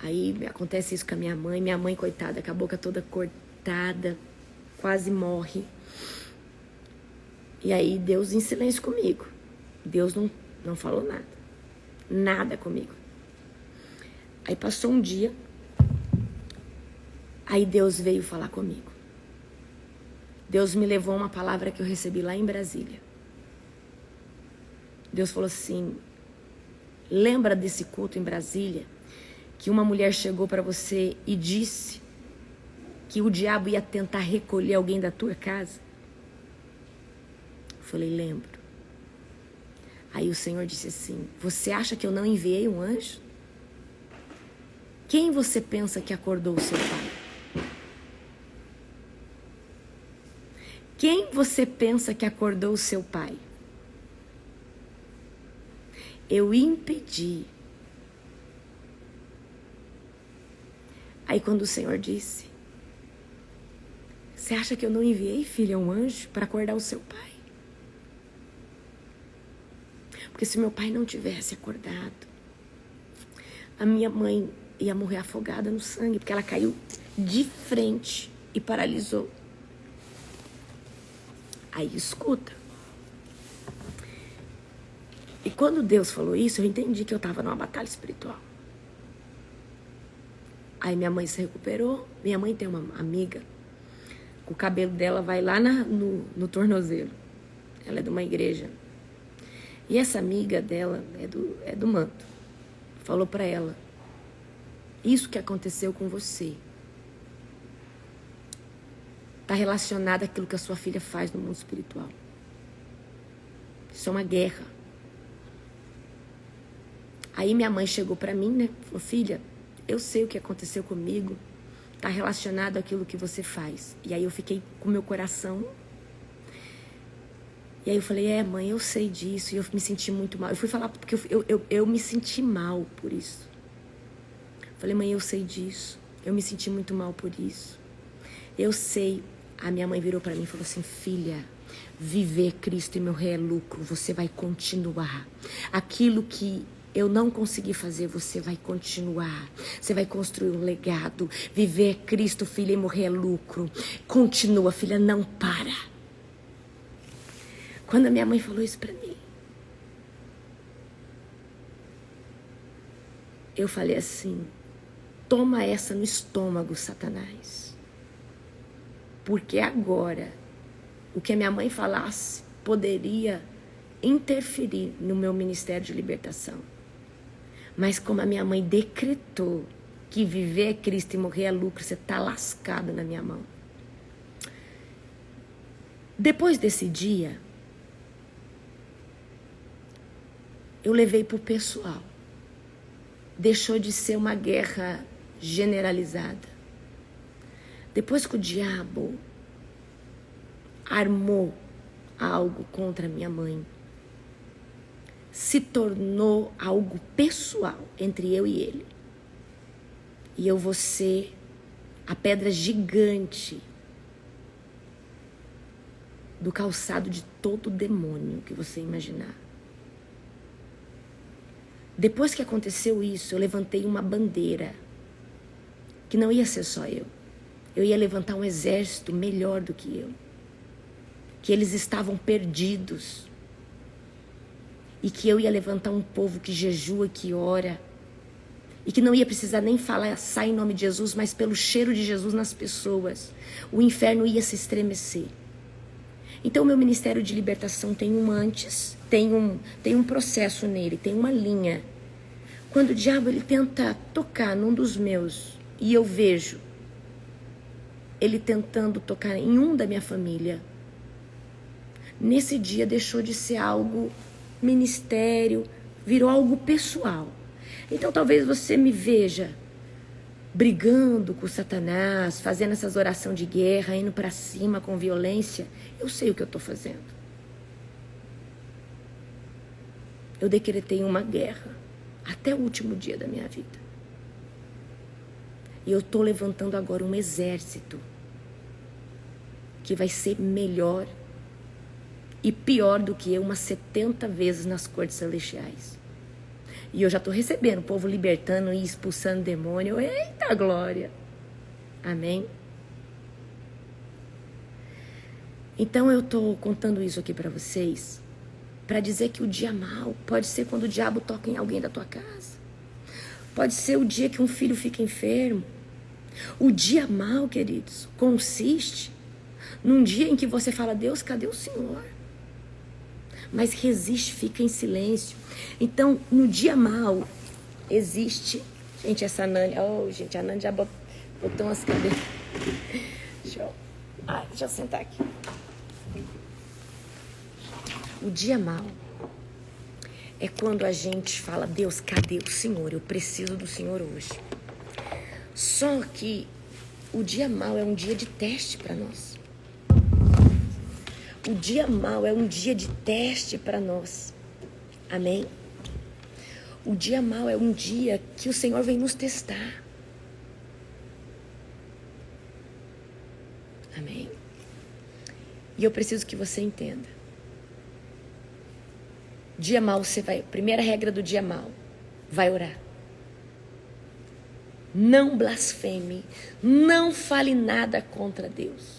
Speaker 1: Aí acontece isso com a minha mãe. Minha mãe, coitada, com a boca toda cortada, quase morre. E aí Deus em silêncio comigo. Deus não falou nada. Nada comigo. Aí passou um dia. Aí Deus veio falar comigo. Deus me levou uma palavra que eu recebi lá em Brasília. Deus falou assim: lembra desse culto em Brasília? Que uma mulher chegou para você e disse que o diabo ia tentar recolher alguém da tua casa? Eu falei: lembro. Aí o Senhor disse assim: você acha que eu não enviei um anjo? Quem você pensa que acordou o seu pai? Quem você pensa que acordou o seu pai? Eu impedi. Aí quando o Senhor disse: você acha que eu não enviei, filha, um anjo para acordar o seu pai? Porque se meu pai não tivesse acordado, a minha mãe ia morrer afogada no sangue, porque ela caiu de frente e paralisou. Aí escuta. E quando Deus falou isso, eu entendi que eu estava numa batalha espiritual. Aí minha mãe se recuperou. Minha mãe tem uma amiga, o cabelo dela vai lá no tornozelo. Ela é de uma igreja. E essa amiga dela é do manto. Falou para ela: isso que aconteceu com você está relacionado àquilo que a sua filha faz no mundo espiritual. Isso é uma guerra. Aí minha mãe chegou para mim, né? Falou: filha, eu sei o que aconteceu comigo. Está relacionado àquilo que você faz. E aí eu fiquei com meu coração. E aí eu falei: mãe, eu sei disso. E eu me senti muito mal. Eu fui falar porque eu me senti mal por isso. Falei: mãe, eu sei disso. Eu me senti muito mal por isso. Eu sei. A minha mãe virou para mim e falou assim: filha, viver Cristo e meu rei é lucro. Você vai continuar. Aquilo que eu não consegui fazer, você vai continuar. Você vai construir um legado. Viver Cristo, filha, e morrer é lucro. Continua, filha, não para. Quando a minha mãe falou isso para mim, eu falei assim: toma essa no estômago, Satanás. Porque agora, o que a minha mãe falasse poderia interferir no meu ministério de libertação. Mas como a minha mãe decretou que viver é Cristo e morrer é lucro, você está lascado na minha mão. Depois desse dia, eu levei para o pessoal. Deixou de ser uma guerra generalizada. Depois que o diabo armou algo contra minha mãe, se tornou algo pessoal entre eu e ele. E eu vou ser a pedra gigante do calçado de todo demônio que você imaginar. Depois que aconteceu isso, eu levantei uma bandeira, que não ia ser só eu. Eu ia levantar um exército melhor do que eu. Que eles estavam perdidos. E que eu ia levantar um povo que jejua, que ora. E que não ia precisar nem falar, sai em nome de Jesus, mas pelo cheiro de Jesus nas pessoas, o inferno ia se estremecer. Então o meu ministério de libertação tem um antes, tem um processo nele, tem uma linha. Quando o diabo ele tenta tocar num dos meus, e eu vejo ele tentando tocar em um da minha família, nesse dia deixou de ser algo ministério, virou algo pessoal. Então talvez você me veja brigando com Satanás, fazendo essas orações de guerra, indo para cima com violência. Eu sei o que eu estou fazendo. Eu decretei uma guerra até o último dia da minha vida. E eu estou levantando agora um exército que vai ser melhor e pior do que eu umas 70 vezes nas cortes celestiais. E eu já estou recebendo o povo libertando e expulsando demônio. Eita glória! Amém? Então eu estou contando isso aqui para vocês, para dizer que o dia mau pode ser quando o diabo toca em alguém da tua casa. Pode ser o dia que um filho fica enfermo. O dia mau, queridos, consiste num dia em que você fala, Deus, cadê o Senhor? Mas resiste, fica em silêncio. Então, no dia mau, existe... Gente, essa Nani... Oh, gente, a Nani já botou umas cadeiras. Deixa eu sentar aqui. O dia mau é quando a gente fala, Deus, cadê o Senhor? Eu preciso do Senhor hoje. Só que o dia mau é um dia de teste para nós. O dia mau é um dia de teste para nós. Amém? O dia mau é um dia que o Senhor vem nos testar. Amém? E eu preciso que você entenda. Dia mau, você vai... Primeira regra do dia mau. Vai orar. Não blasfeme. Não fale nada contra Deus.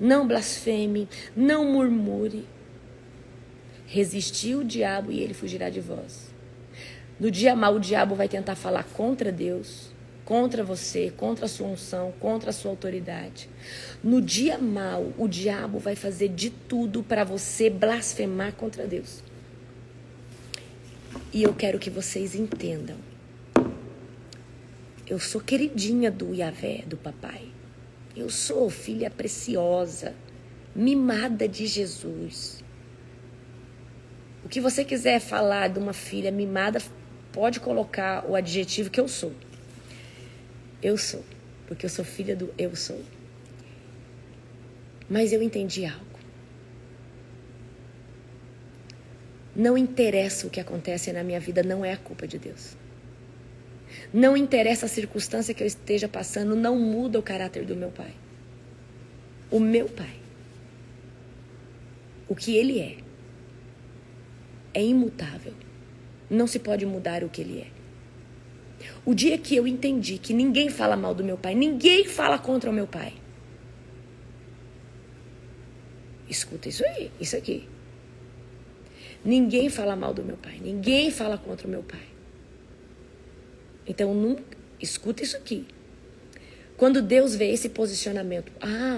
Speaker 1: Não blasfeme. Não murmure. Resistir o diabo e ele fugirá de vós. No dia mau, o diabo vai tentar falar contra Deus, contra você, contra a sua unção, contra a sua autoridade. No dia mau, o diabo vai fazer de tudo para você blasfemar contra Deus. E eu quero que vocês entendam. Eu sou queridinha do Yahvé, do papai. Eu sou filha preciosa, mimada de Jesus. O que você quiser falar de uma filha mimada, pode colocar o adjetivo que eu sou. Eu sou, porque eu sou filha do eu sou. Mas eu entendi algo. Não interessa o que acontece na minha vida, não é a culpa de Deus. Não interessa a circunstância que eu esteja passando, não muda o caráter do meu pai. O meu pai, o que ele é imutável. Não se pode mudar o que ele é. O dia que eu entendi que ninguém fala mal do meu pai, ninguém fala contra o meu pai. Escuta isso aí, isso aqui. Ninguém fala mal do meu pai, ninguém fala contra o meu pai. Então, nunca, escuta isso aqui. Quando Deus vê esse posicionamento,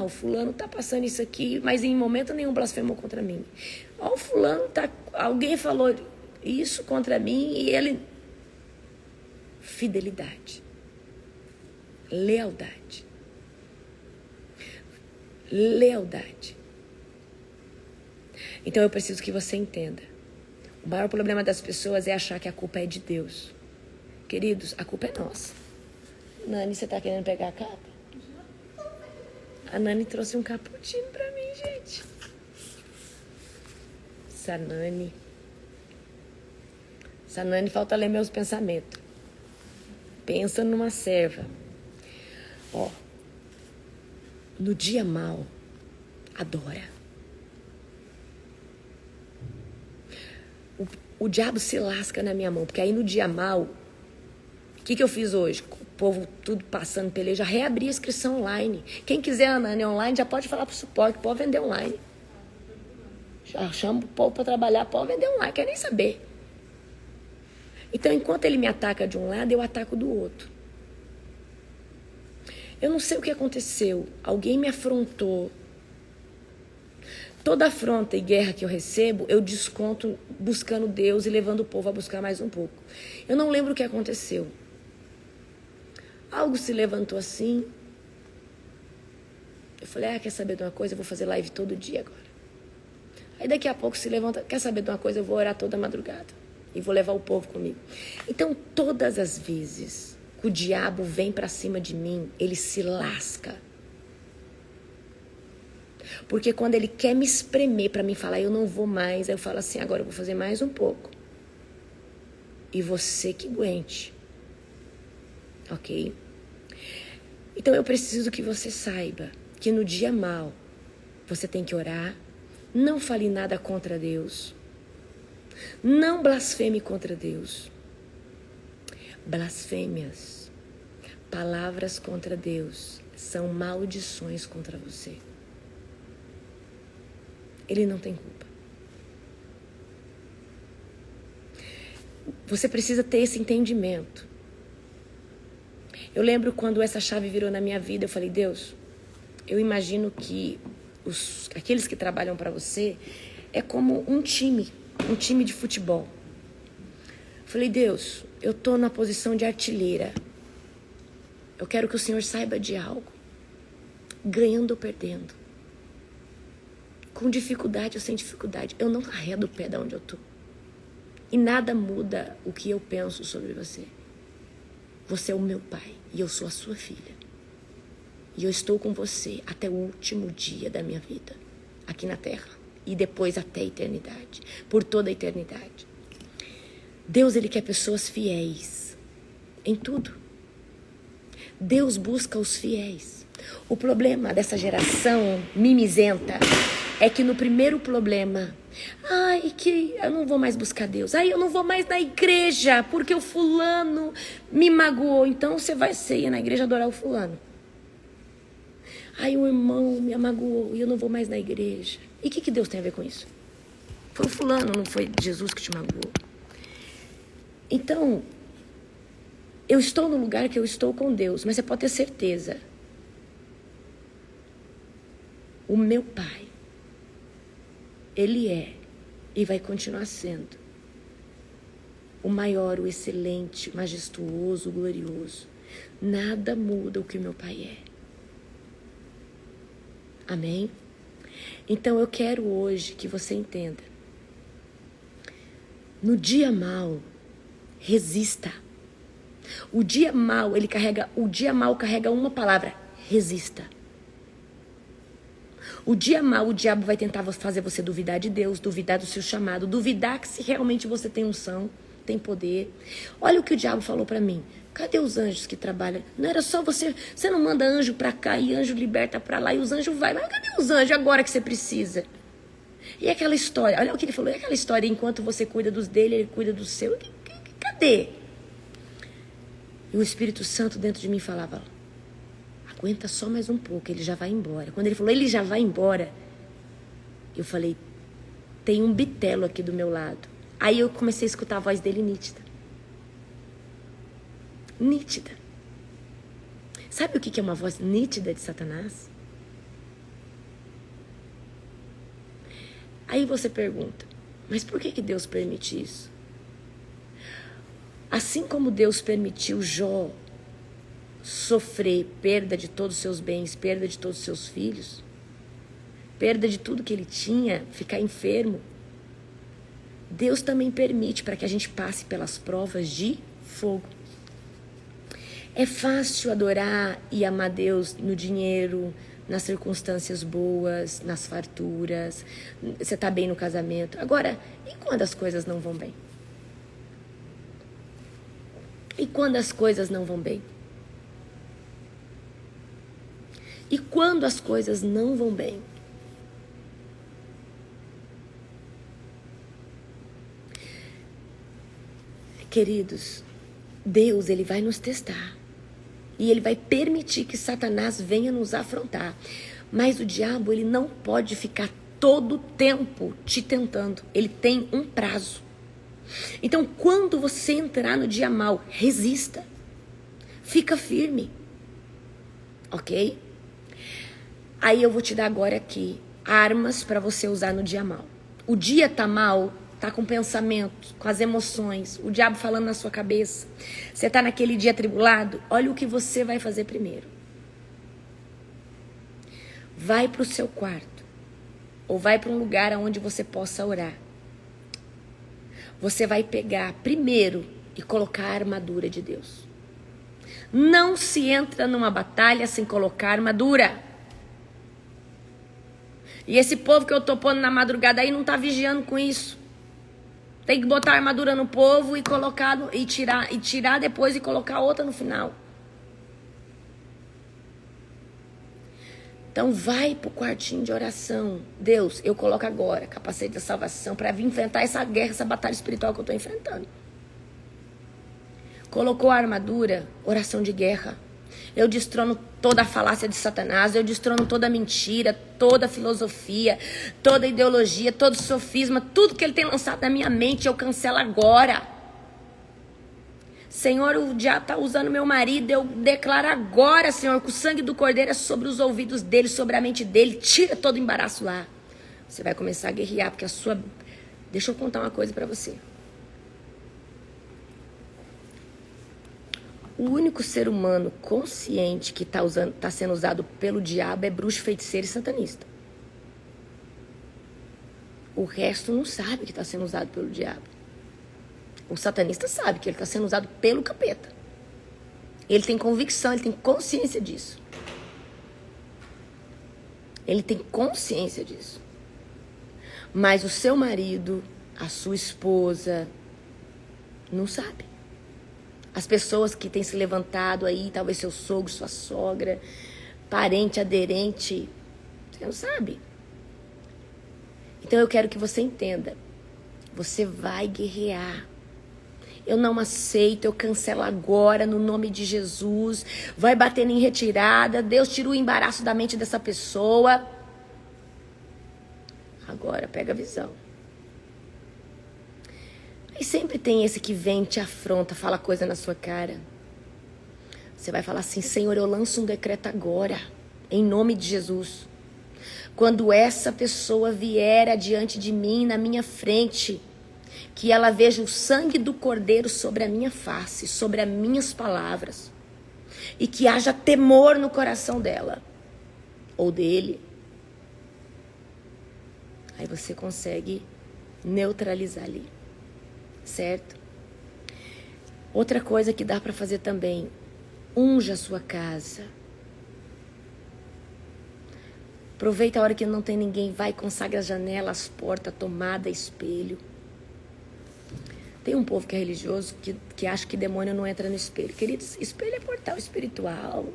Speaker 1: o fulano tá passando isso aqui, mas em momento nenhum blasfemou contra mim. O fulano alguém falou isso contra mim e ele... Fidelidade. Lealdade. Lealdade. Então eu preciso que você entenda. O maior problema das pessoas é achar que a culpa é de Deus. Queridos, a culpa é nossa. Nani, você tá querendo pegar a capa? A Nani trouxe um cappuccino pra mim, gente. Essa Nani falta ler meus pensamentos. Pensa numa serva. No dia mau, adora. O diabo se lasca na minha mão, porque aí no dia mau, o que eu fiz hoje? O povo tudo passando peleja, reabri a inscrição online. Quem quiser a Nani online já pode falar pro suporte, pode vender online. Já chama o povo para trabalhar, pode vender online, quer nem saber. Então, enquanto ele me ataca de um lado, eu ataco do outro. Eu não sei o que aconteceu. Alguém me afrontou. Toda afronta e guerra que eu recebo, eu desconto buscando Deus e levando o povo a buscar mais um pouco. Eu não lembro o que aconteceu. Algo se levantou assim. Eu falei, quer saber de uma coisa? Eu vou fazer live todo dia agora. Aí daqui a pouco se levanta, quer saber de uma coisa? Eu vou orar toda madrugada. E vou levar o povo comigo. Então, todas as vezes que o diabo vem pra cima de mim, ele se lasca. Porque quando ele quer me espremer pra mim falar, eu não vou mais, aí eu falo assim, agora eu vou fazer mais um pouco. E você que aguente. Ok? Então, eu preciso que você saiba que no dia mau, você tem que orar, não fale nada contra Deus. Não blasfeme contra Deus. Blasfêmias, palavras contra Deus, são maldições contra você. Ele não tem culpa. Você precisa ter esse entendimento. Eu lembro quando essa chave virou na minha vida, eu falei, Deus, eu imagino que aqueles que trabalham para você é como um time de futebol. Eu falei, Deus, eu estou na posição de artilheira. Eu quero que o Senhor saiba de algo. Ganhando ou perdendo. Com dificuldade ou sem dificuldade. Eu não arredo o pé de onde eu estou. E nada muda o que eu penso sobre você. Você é o meu pai e eu sou a sua filha. E eu estou com você até o último dia da minha vida. Aqui na terra. E depois até a eternidade. Por toda a eternidade. Deus, Ele quer pessoas fiéis. Em tudo. Deus busca os fiéis. O problema dessa geração mimizenta é que no primeiro problema, que eu não vou mais buscar Deus. Eu não vou mais na igreja porque o fulano me magoou. Então você ia na igreja adorar o fulano. O irmão me magoou e eu não vou mais na igreja. E o que Deus tem a ver com isso? Foi o fulano, não foi Jesus que te magoou. Então, eu estou no lugar que eu estou com Deus, mas você pode ter certeza. O meu Pai, Ele é e vai continuar sendo o maior, o excelente, majestuoso, o glorioso. Nada muda o que meu Pai é. Amém? Então eu quero hoje que você entenda. No dia mau, resista. O dia mau carrega uma palavra: resista. O dia mau, o diabo vai tentar fazer você duvidar de Deus, duvidar do seu chamado, duvidar que se realmente você tem unção, tem poder. Olha o que o diabo falou pra mim. Cadê os anjos que trabalham? Não era só você não manda anjo pra cá e anjo liberta pra lá e os anjos vai. Mas cadê os anjos agora que você precisa? E aquela história, olha o que ele falou, e aquela história, enquanto você cuida dos dele, ele cuida do seu. Cadê? E o Espírito Santo dentro de mim falava, aguenta só mais um pouco, ele já vai embora. Quando ele falou, ele já vai embora, eu falei, tem um bitelo aqui do meu lado. Aí eu comecei a escutar a voz dele nítida. Nítida. Sabe o que é uma voz nítida de Satanás? Aí você pergunta, mas por que Deus permite isso? Assim como Deus permitiu Jó sofrer perda de todos os seus bens, perda de todos os seus filhos, perda de tudo que ele tinha, ficar enfermo, Deus também permite para que a gente passe pelas provas de fogo. É fácil adorar e amar Deus no dinheiro, nas circunstâncias boas, nas farturas, você está bem no casamento. Agora, e quando as coisas não vão bem? E quando as coisas não vão bem? E quando as coisas não vão bem? Queridos, Deus, Ele vai nos testar. E Ele vai permitir que Satanás venha nos afrontar. Mas o diabo, ele não pode ficar todo o tempo te tentando. Ele tem um prazo. Então, quando você entrar no dia mau, resista. Fica firme. Ok? Aí eu vou te dar agora aqui armas para você usar no dia mau. O dia tá mal, tá com pensamento, com as emoções, o diabo falando na sua cabeça. Você tá naquele dia atribulado, olha o que você vai fazer primeiro. Vai pro seu quarto, ou vai para um lugar onde você possa orar. Você vai pegar primeiro e colocar a armadura de Deus. Não se entra numa batalha sem colocar armadura. E esse povo que eu tô pondo na madrugada aí não tá vigiando com isso. Tem que botar a armadura no povo e colocar e tirar depois e colocar outra no final. Então vai pro quartinho de oração. Deus, eu coloco agora capacete da salvação para vir enfrentar essa guerra, essa batalha espiritual que eu tô enfrentando. Colocou a armadura, oração de guerra. Eu destrono toda a falácia de Satanás, eu destrono toda a mentira, toda a filosofia, toda a ideologia, todo o sofisma, tudo que ele tem lançado na minha mente, eu cancelo agora. Senhor, o diabo está usando meu marido, eu declaro agora, Senhor, que o sangue do cordeiro é sobre os ouvidos dele, sobre a mente dele, tira todo o embaraço lá. Você vai começar a guerrear, porque a sua... Deixa eu contar uma coisa para você. O único ser humano consciente que tá sendo usado pelo diabo é bruxo, feiticeiro e satanista. O resto não sabe que está sendo usado pelo diabo. O satanista sabe que ele está sendo usado pelo capeta. Ele tem convicção, ele tem consciência disso. Ele tem consciência disso. Mas o seu marido, a sua esposa, não sabe. As pessoas que têm se levantado aí, talvez seu sogro, sua sogra, parente, aderente, você não sabe. Então eu quero que você entenda. Você vai guerrear. Eu não aceito, eu cancelo agora no nome de Jesus. Vai batendo em retirada. Deus tira o embaraço da mente dessa pessoa. Agora pega a visão. E sempre tem esse que vem, te afronta, fala coisa na sua cara. Você vai falar assim: Senhor, eu lanço um decreto agora, em nome de Jesus. Quando essa pessoa vier adiante de mim, na minha frente, que ela veja o sangue do cordeiro sobre a minha face, sobre as minhas palavras. E que haja temor no coração dela, ou dele. Aí você consegue neutralizar ali. Certo? Outra coisa que dá para fazer também, unja a sua casa. Aproveita a hora que não tem ninguém, vai, consagra as janelas, as portas, tomada, espelho. Tem um povo que é religioso que acha que demônio não entra no espelho. Queridos, espelho é portal espiritual.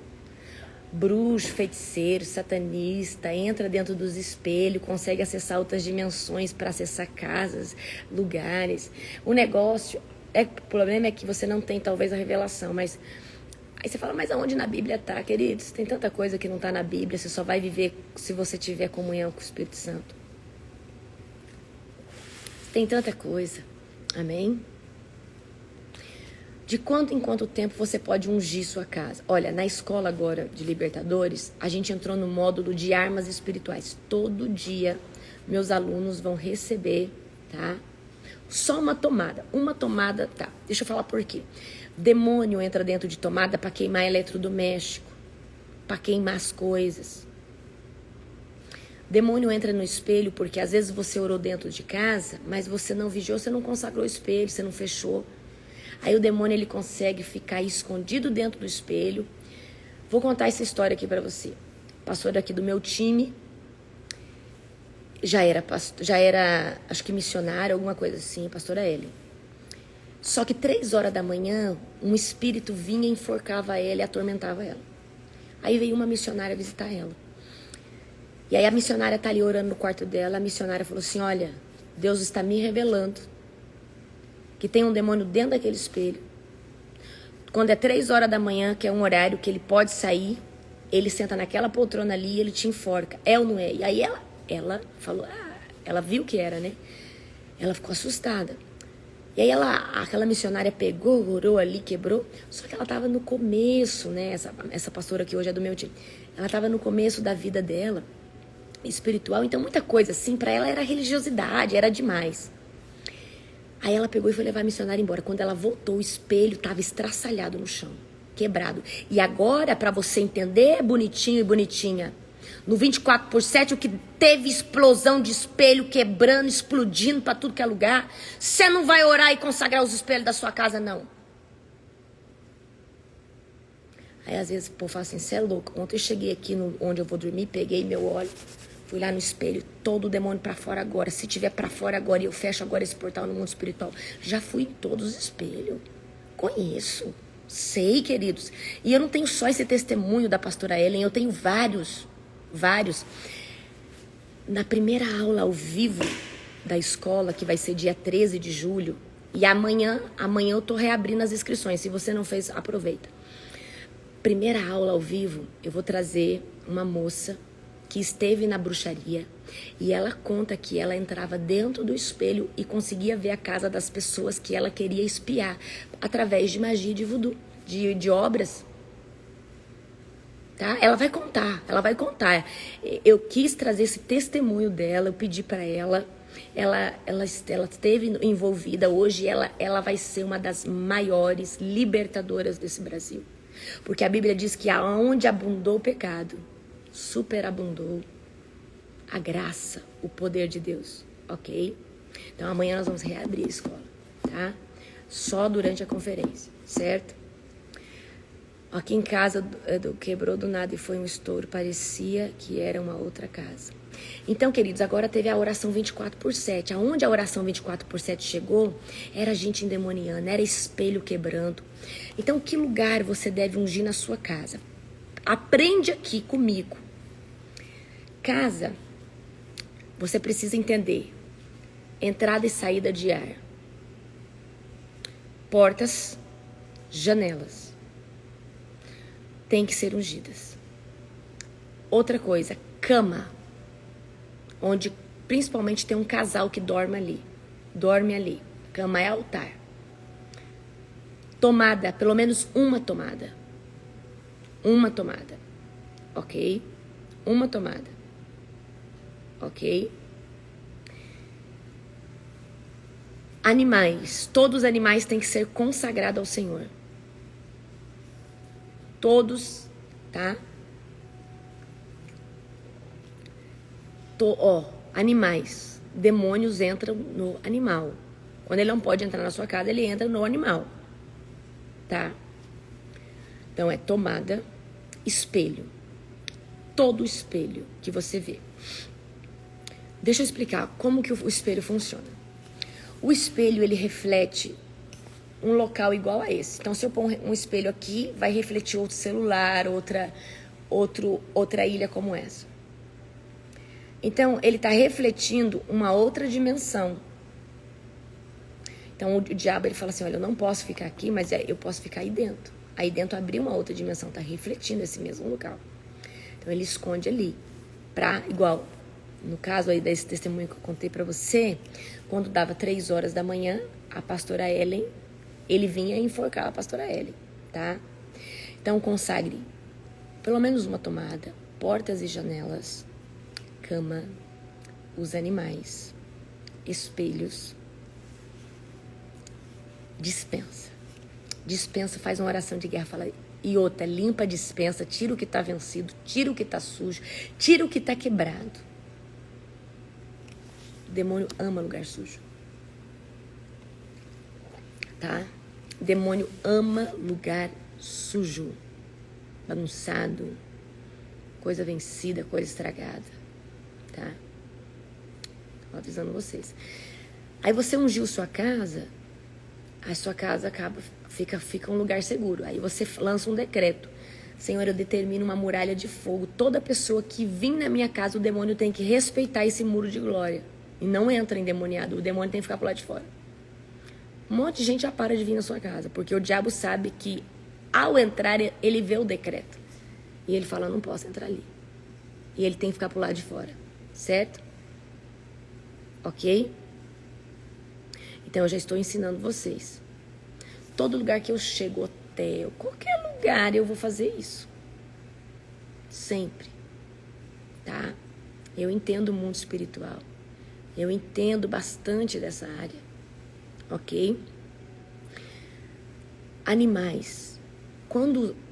Speaker 1: Bruxo, feiticeiro, satanista, entra dentro dos espelhos, consegue acessar outras dimensões para acessar casas, lugares. O negócio, o problema é que você não tem talvez a revelação, mas aí você fala, mas aonde na Bíblia tá, queridos? Tem tanta coisa que não tá na Bíblia, você só vai viver se você tiver comunhão com o Espírito Santo. Tem tanta coisa, amém? De quanto em quanto tempo você pode ungir sua casa? Olha, na escola agora de Libertadores, a gente entrou no módulo de armas espirituais. Todo dia, meus alunos vão receber, tá? Só uma tomada. Uma tomada, tá. Deixa eu falar por quê. Demônio entra dentro de tomada para queimar eletrodoméstico, para queimar as coisas. Demônio entra no espelho porque às vezes você orou dentro de casa, mas você não vigiou, você não consagrou o espelho, você não fechou. Aí o demônio, ele consegue ficar escondido dentro do espelho. Vou contar essa história aqui pra você. Pastor aqui do meu time, já era, acho que missionária, alguma coisa assim, pastora Ellen. Só que 3 horas da manhã, um espírito vinha, enforcava ela e atormentava ela. Aí veio uma missionária visitar ela. E aí a missionária tá ali orando no quarto dela, a missionária falou assim, olha, Deus está me revelando que tem um demônio dentro daquele espelho. Quando é 3 horas da manhã, que é um horário que ele pode sair, ele senta naquela poltrona ali e ele te enforca. É ou não é? E aí ela falou, ela viu que era, né? Ela ficou assustada. E aí aquela missionária pegou, orou ali, quebrou. Só que ela estava no começo, né? Essa pastora que hoje é do meu time. Ela estava no começo da vida dela, espiritual. Então muita coisa assim, para ela era religiosidade, era demais. Aí ela pegou e foi levar a missionária embora. Quando ela voltou, o espelho estava estraçalhado no chão, quebrado. E agora, para você entender, bonitinho e bonitinha, no 24/7, o que teve explosão de espelho quebrando, explodindo para tudo que é lugar, você não vai orar e consagrar os espelhos da sua casa, não. Aí às vezes o povo fala assim, você é louco. Ontem eu cheguei aqui onde eu vou dormir, peguei meu óleo, fui lá no espelho, todo o demônio pra fora agora. Se tiver pra fora agora e eu fecho agora esse portal no mundo espiritual. Já fui em todos os espelhos. Conheço. Sei, queridos. E eu não tenho só esse testemunho da pastora Ellen, eu tenho vários. vários. Na primeira aula ao vivo da escola, que vai ser dia 13 de julho, e amanhã eu tô reabrindo as inscrições. Se você não fez, aproveita. Primeira aula ao vivo, eu vou trazer uma moça que esteve na bruxaria e ela conta que ela entrava dentro do espelho e conseguia ver a casa das pessoas que ela queria espiar através de magia de voodoo, de obras. Tá? Ela vai contar. Eu quis trazer esse testemunho dela, eu pedi para ela. Ela esteve envolvida. Hoje ela vai ser uma das maiores libertadoras desse Brasil. Porque a Bíblia diz que aonde abundou o pecado, superabundou a graça, o poder de Deus, ok? Então amanhã nós vamos reabrir a escola, tá? Só durante a conferência, certo? Aqui em casa quebrou do nada e foi um estouro, parecia que era uma outra casa. Então, queridos, agora teve a oração 24/7. Aonde a oração 24/7 chegou, era gente endemoniando, era espelho quebrando. Então, que lugar você deve ungir na sua casa? Aprende aqui comigo. Casa, você precisa entender entrada e saída de ar, portas, janelas, tem que ser ungidas. Outra coisa, cama, onde principalmente tem um casal que dorme ali. Cama é altar. Tomada, pelo menos uma tomada, ok? Uma tomada, ok? Animais, todos os animais têm que ser consagrados ao Senhor. Todos, tá? Animais, demônios entram no animal. Quando ele não pode entrar na sua casa, ele entra no animal, tá? Então é tomada, espelho, todo espelho que você vê. Deixa eu explicar como que o espelho funciona. O espelho, ele reflete um local igual a esse. Então, se eu pôr um espelho aqui, vai refletir outro celular, outra ilha como essa. Então, ele está refletindo uma outra dimensão. Então, o diabo, ele fala assim, olha, eu não posso ficar aqui, mas eu posso ficar aí dentro. Aí dentro abriu uma outra dimensão, está refletindo esse mesmo local. Então, ele esconde ali. Igual, no caso aí desse testemunho que eu contei para você, quando dava 3 horas da manhã, a pastora Ellen, ele vinha e enforcava a pastora Ellen, tá? Então, consagre pelo menos uma tomada, portas e janelas, cama, os animais, espelhos, dispensa. Dispensa, faz uma oração de guerra, fala, e outra, limpa a dispensa, tira o que tá vencido, tira o que tá sujo, tira o que tá quebrado. O demônio ama lugar sujo. Tá? O demônio ama lugar sujo, bagunçado, coisa vencida, coisa estragada. Tá? Tô avisando vocês. Aí você ungiu sua casa, a sua casa fica um lugar seguro. Aí você lança um decreto. Senhor, eu determino uma muralha de fogo. Toda pessoa que vir na minha casa, o demônio tem que respeitar esse muro de glória. E não entra endemoniado. O demônio tem que ficar pro lado de fora. Um monte de gente já para de vir na sua casa. Porque o diabo sabe que ao entrar, ele vê o decreto. E ele fala, eu não posso entrar ali. E ele tem que ficar pro lado de fora. Certo? Ok? Então eu já estou ensinando vocês. Todo lugar que eu chego, hotel, qualquer lugar, eu vou fazer isso. Sempre. Tá? Eu entendo o mundo espiritual. Eu entendo bastante dessa área. Ok? Animais.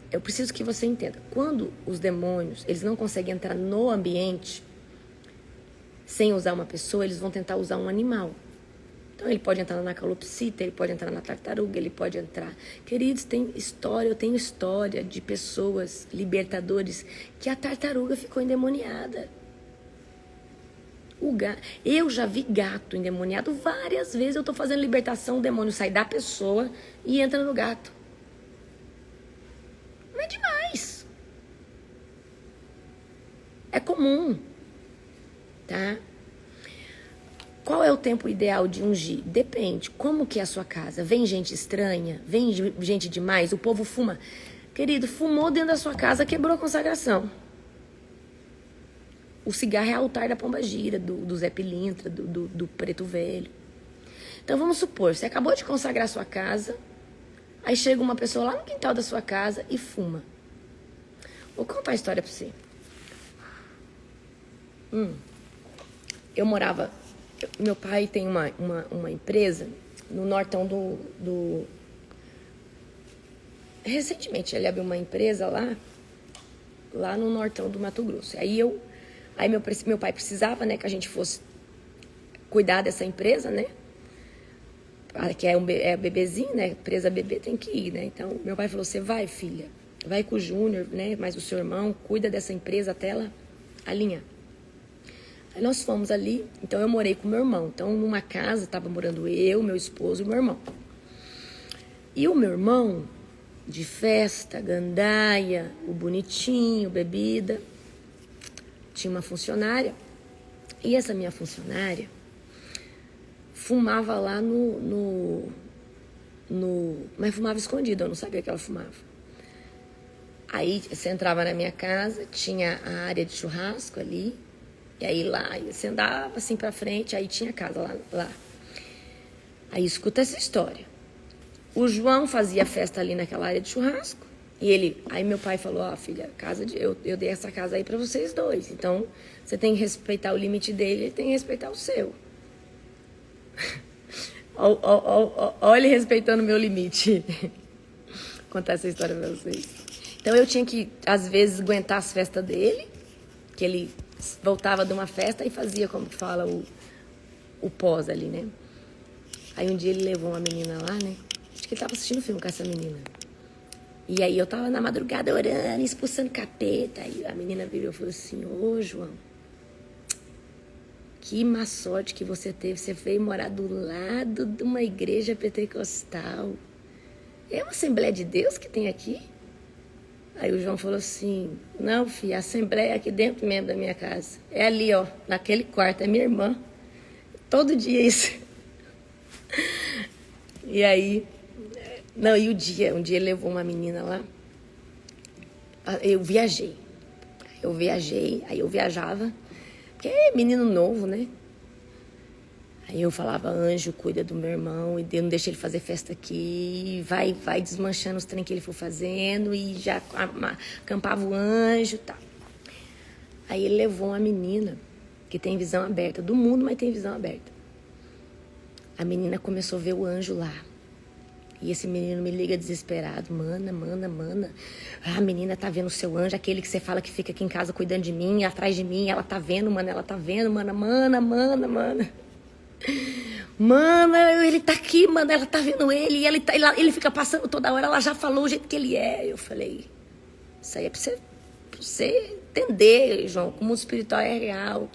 Speaker 1: Eu preciso que você entenda. Quando os demônios, eles não conseguem entrar no ambiente sem usar uma pessoa, eles vão tentar usar um animal. Então, ele pode entrar na calopsita, ele pode entrar na tartaruga, ele pode entrar... Queridos, eu tenho história de pessoas, libertadores, que a tartaruga ficou endemoniada. Eu já vi gato endemoniado várias vezes. Eu tô fazendo libertação, o demônio sai da pessoa e entra no gato. Não é demais. É comum, tá? Qual é o tempo ideal de ungir? Depende. Como que é a sua casa? Vem gente estranha? Vem gente demais? O povo fuma? Querido, fumou dentro da sua casa, quebrou a consagração. O cigarro é altar da pombagira, do Zé Pilintra, do preto velho. Então vamos supor, você acabou de consagrar a sua casa, aí chega uma pessoa lá no quintal da sua casa e fuma. Vou contar a história pra você. Eu morava... Meu pai tem uma empresa no nortão do... Recentemente ele abriu uma empresa lá no nortão do Mato Grosso. Aí meu pai precisava, né, que a gente fosse cuidar dessa empresa, né? Que é bebezinho, né? Empresa bebê tem que ir, né? Então meu pai falou: você vai, filha, vai com o Júnior, né? Mas o seu irmão cuida dessa empresa até ela alinhar. Aí nós fomos ali, então eu morei com meu irmão. Então numa casa tava morando eu, meu esposo e meu irmão. E o meu irmão, de festa, gandaia, o bonitinho, bebida, tinha uma funcionária. E essa minha funcionária fumava lá mas fumava escondido, eu não sabia que ela fumava. Aí você entrava na minha casa, tinha a área de churrasco ali. E aí lá, você andava assim pra frente, aí tinha casa lá. Aí escuta essa história. O João fazia festa ali naquela área de churrasco. Aí meu pai falou: ó, filha, eu dei essa casa aí pra vocês dois. Então, você tem que respeitar o limite dele, ele tem que respeitar o seu. Olha ele respeitando o meu limite. Vou contar essa história pra vocês. Então eu tinha que, às vezes, aguentar as festas dele, que ele voltava de uma festa e fazia, como que fala, o pós ali, né? Aí um dia ele levou uma menina lá, né? Acho que ele tava assistindo filme com essa menina. E aí eu tava na madrugada orando, expulsando capeta. Aí a menina virou e falou assim: ô, João, que má sorte que você teve. Você veio morar do lado de uma igreja pentecostal. É uma Assembleia de Deus que tem aqui? Aí o João falou assim: não, filha, a Assembleia é aqui dentro mesmo da minha casa. É ali, ó, naquele quarto, é minha irmã. Todo dia isso. E aí... Não, e um dia ele levou uma menina lá. Eu viajei, aí eu viajava. Porque é menino novo, né? Aí eu falava: anjo, cuida do meu irmão, e Deus não deixa ele fazer festa aqui. Vai desmanchando os trem que ele for fazendo, e já acampava o anjo e tal. Aí ele levou uma menina que tem visão aberta, do mundo, mas tem visão aberta. A menina começou a ver o anjo lá. E esse menino me liga desesperado: mana, a menina tá vendo o seu anjo, aquele que você fala que fica aqui em casa cuidando de mim, atrás de mim, ela tá vendo, mana, Mana, ele tá aqui, mana, ela tá vendo ele, e ele fica passando toda hora, ela já falou o jeito que ele é. Eu falei: isso aí é pra você entender, João, como o espiritual é real.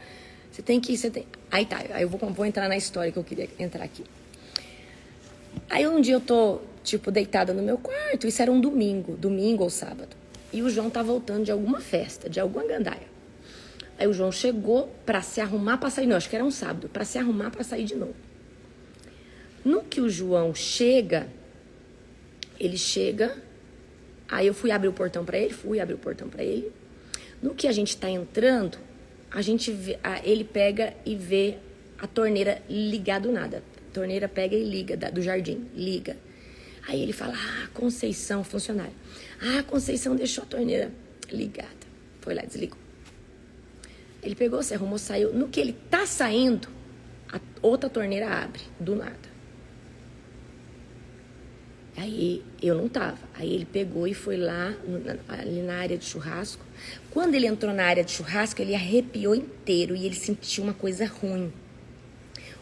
Speaker 1: Aí tá, aí eu vou entrar na história que eu queria entrar aqui. Aí um dia eu tô, deitada no meu quarto, isso era um domingo ou sábado. E o João tá voltando de alguma festa, de alguma gandaia. Aí o João chegou pra se arrumar pra sair, não, acho que era um sábado, pra se arrumar pra sair de novo. No que o João chega, aí eu fui abrir o portão pra ele, No que a gente tá entrando, ele pega e vê a torneira ligar do nada. A torneira pega e liga, do jardim, liga. Aí ele fala: Conceição, funcionário. Conceição deixou a torneira ligada. Foi lá, desligou. Ele pegou, se arrumou, saiu. No que ele tá saindo, a outra torneira abre, do nada. Aí eu não tava. Aí ele pegou e foi lá, ali na área de churrasco. Quando ele entrou na área de churrasco, ele arrepiou inteiro e ele sentiu uma coisa ruim.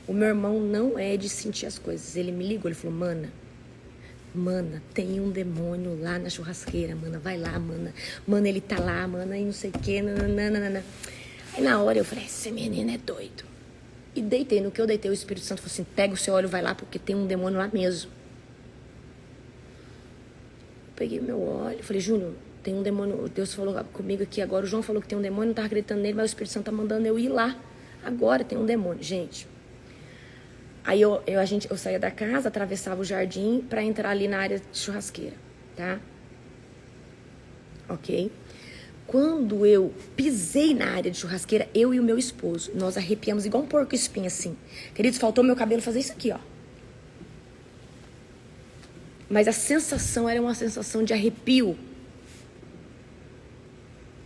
Speaker 1: O meu irmão não é de sentir as coisas. Ele me ligou, ele falou: mana, tem um demônio lá na churrasqueira, mana, vai lá, mana. Mana, ele tá lá, mana, e não sei o quê, nananana. Aí na hora eu falei: esse menino é doido. E deitei, no que eu deitei, o Espírito Santo falou assim: pega o seu óleo, vai lá, porque tem um demônio lá mesmo. Eu peguei meu óleo, falei: Júnior, tem um demônio. Deus falou comigo aqui agora. O João falou que tem um demônio, não tava acreditando nele, mas o Espírito Santo tá mandando eu ir lá. Agora tem um demônio, gente. Aí eu saía da casa, atravessava o jardim pra entrar ali na área de churrasqueira, tá? Ok? Quando eu pisei na área de churrasqueira, eu e o meu esposo, nós arrepiamos igual um porco espinho assim. Queridos, faltou meu cabelo fazer isso aqui, ó. Mas a sensação era uma sensação de arrepio.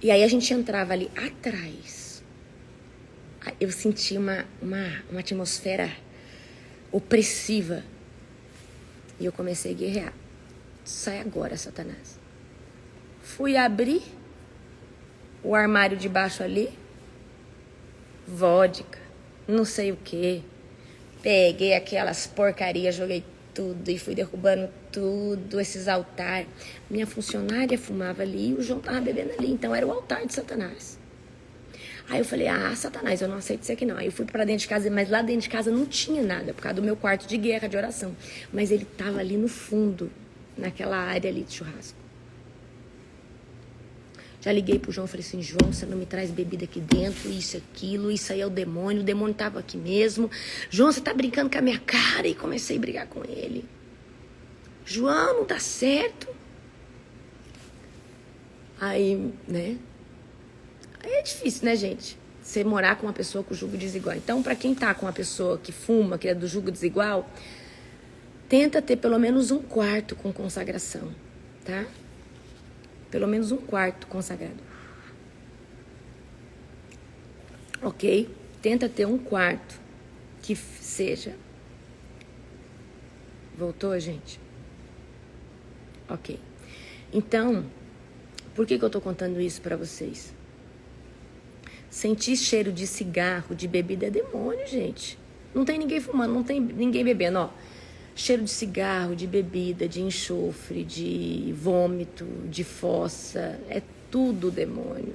Speaker 1: E aí a gente entrava ali atrás. Eu sentia uma atmosfera opressiva. E eu comecei a guerrear. Sai agora, Satanás. Fui abrir o armário de baixo ali. Vodka, não sei o que. Peguei aquelas porcarias, joguei tudo e fui derrubando tudo, esses altares. Minha funcionária fumava ali e o João tava bebendo ali. Então era o altar de Satanás. Aí eu falei, Satanás, eu não aceito isso aqui não. Aí eu fui pra dentro de casa, mas lá dentro de casa não tinha nada, por causa do meu quarto de guerra, de oração. Mas ele tava ali no fundo, naquela área ali de churrasco. Já liguei pro João e falei assim, João, você não me traz bebida aqui dentro, isso, aquilo, isso aí é o demônio tava aqui mesmo. João, você tá brincando com a minha cara? E comecei a brigar com ele. João, não dá certo. Aí, né? Aí é difícil, né, gente? Você morar com uma pessoa com jugo desigual. Então, pra quem tá com uma pessoa que fuma, que é do jugo desigual, tenta ter pelo menos um quarto com consagração, tá? Pelo menos um quarto consagrado. Ok? Tenta ter um quarto que seja... Voltou, gente? Ok. Então, por que eu tô contando isso pra vocês? Sentir cheiro de cigarro, de bebida é demônio, gente. Não tem ninguém fumando, não tem ninguém bebendo, ó. Cheiro de cigarro, de bebida, de enxofre, de vômito, de fossa, é tudo demônio.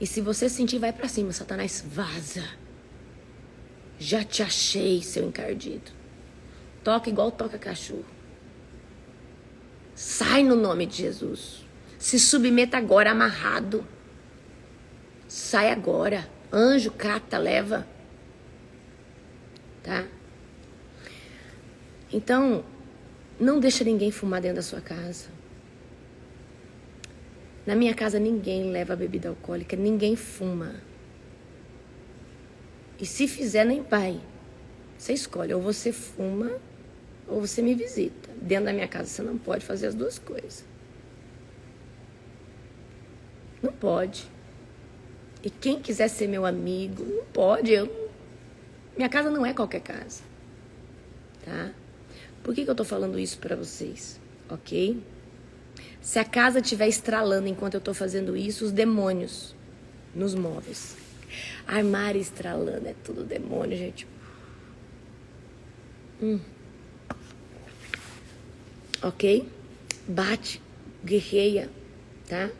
Speaker 1: E se você sentir, vai pra cima, Satanás, vaza. Já te achei, seu encardido. Toca igual toca cachorro. Sai no nome de Jesus. Se submeta agora, amarrado. Sai agora. Anjo, cata, leva. Tá? Então, não deixa ninguém fumar dentro da sua casa. Na minha casa, ninguém leva bebida alcoólica, ninguém fuma. E se fizer, nem vai. Você escolhe, ou você fuma, ou você me visita. Dentro da minha casa, você não pode fazer as duas coisas. Não pode. E quem quiser ser meu amigo, não pode. Minha casa não é qualquer casa. Tá? Por que eu tô falando isso pra vocês? Ok? Se a casa estiver estralando enquanto eu tô fazendo isso, os demônios nos móveis. Armário estralando, é tudo demônio, gente. Ok? Bate, guerreia, tá?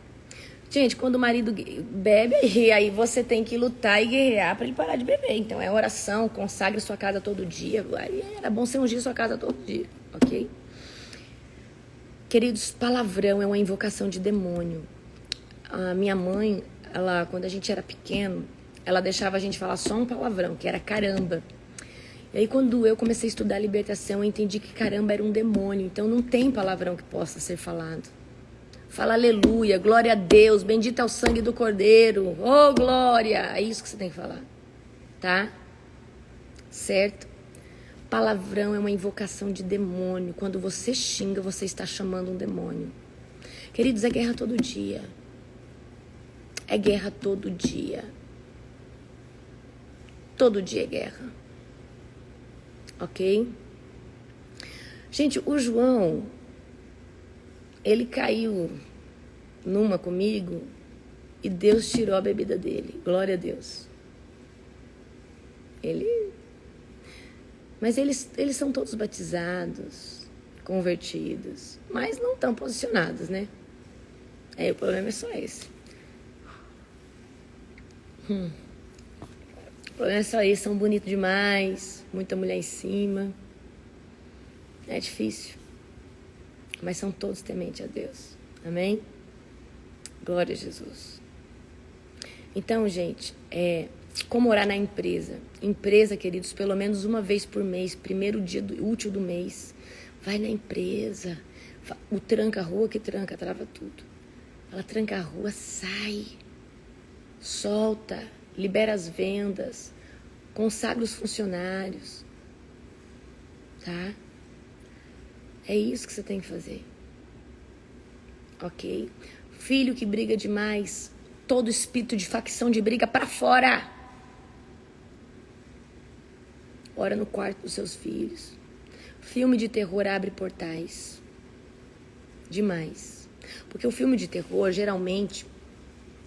Speaker 1: Gente, quando o marido bebe, e aí você tem que lutar e guerrear pra ele parar de beber. Então é oração, consagre sua casa todo dia. Aí era bom você ungir sua casa todo dia, ok? Queridos, palavrão é uma invocação de demônio. A minha mãe, ela, quando a gente era pequeno, ela deixava a gente falar só um palavrão, que era caramba. E aí quando eu comecei a estudar libertação, eu entendi que caramba era um demônio. Então não tem palavrão que possa ser falado. Fala aleluia, glória a Deus, bendito é o sangue do Cordeiro, oh glória, é isso que você tem que falar, tá? Certo? Palavrão é uma invocação de demônio, quando você xinga, você está chamando um demônio. Queridos, é guerra todo dia, é guerra todo dia é guerra, ok? Gente, o João... Ele caiu numa comigo e Deus tirou a bebida dele. Glória a Deus. Mas eles são todos batizados, convertidos, mas não estão posicionados, né? Aí o problema é só esse. O problema é só esse, são bonitos demais, muita mulher em cima. É difícil. Mas são todos tementes a Deus. Amém? Glória a Jesus. Então, gente, como orar na empresa? Empresa, queridos, pelo menos uma vez por mês, primeiro dia útil do mês. Vai na empresa. O tranca-rua que tranca, trava tudo. Ela tranca a rua, sai. Solta. Libera as vendas. Consagra os funcionários. Tá? É isso que você tem que fazer. Ok? Filho que briga demais, todo espírito de facção de briga pra fora. Ora no quarto dos seus filhos. Filme de terror abre portais. Demais. Porque o filme de terror, geralmente,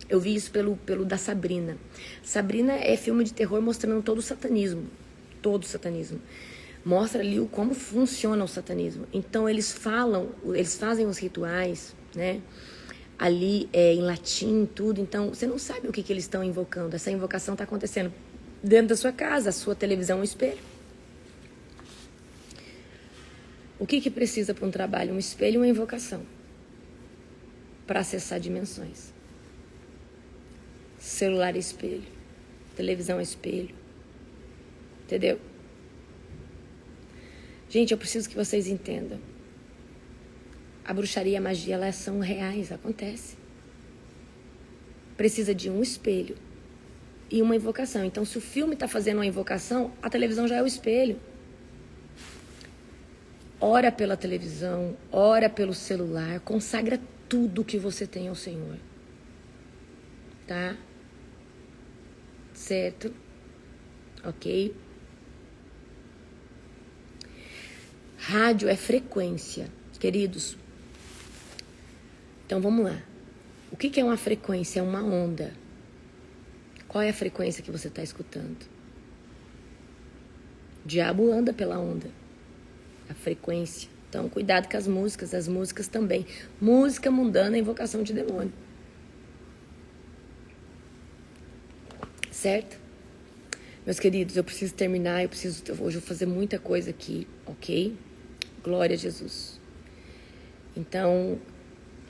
Speaker 1: eu vi isso pelo da Sabrina. Sabrina é filme de terror mostrando todo o satanismo. Todo o satanismo. Mostra ali como funciona o satanismo. Então eles fazem os rituais, né? Ali em latim, tudo. Então você não sabe o que eles estão invocando. Essa invocação está acontecendo dentro da sua casa, a sua televisão é um espelho. O que precisa para um trabalho? Um espelho e uma invocação. Para acessar dimensões. Celular é espelho. Televisão é espelho. Entendeu? Gente, eu preciso que vocês entendam. A bruxaria e a magia, elas são reais, acontece. Precisa de um espelho e uma invocação. Então, se o filme está fazendo uma invocação, a televisão já é o espelho. Ora pela televisão, ora pelo celular, consagra tudo que você tem ao Senhor. Tá? Certo? Ok? Rádio é frequência, queridos. Então vamos lá. O que é uma frequência? É uma onda. Qual é a frequência que você está escutando? O diabo anda pela onda. A frequência. Então cuidado com as músicas também. Música mundana é invocação de demônio. Certo? Meus queridos, eu preciso terminar, hoje eu vou fazer muita coisa aqui, ok? Glória a Jesus. Então,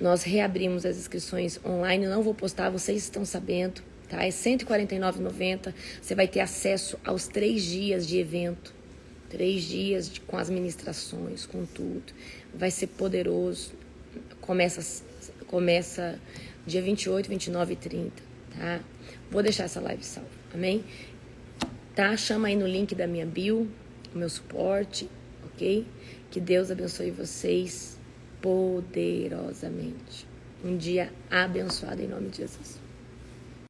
Speaker 1: nós reabrimos as inscrições online, não vou postar, vocês estão sabendo, tá? É R$ 149,90, você vai ter acesso aos 3 dias de evento, 3 dias com as ministrações, com tudo. Vai ser poderoso, começa dia 28, 29 e 30, tá? Vou deixar essa live salva, amém? Tá? Chama aí no link da minha bio, o meu suporte, ok? Que Deus abençoe vocês poderosamente. Um dia abençoado em nome de Jesus.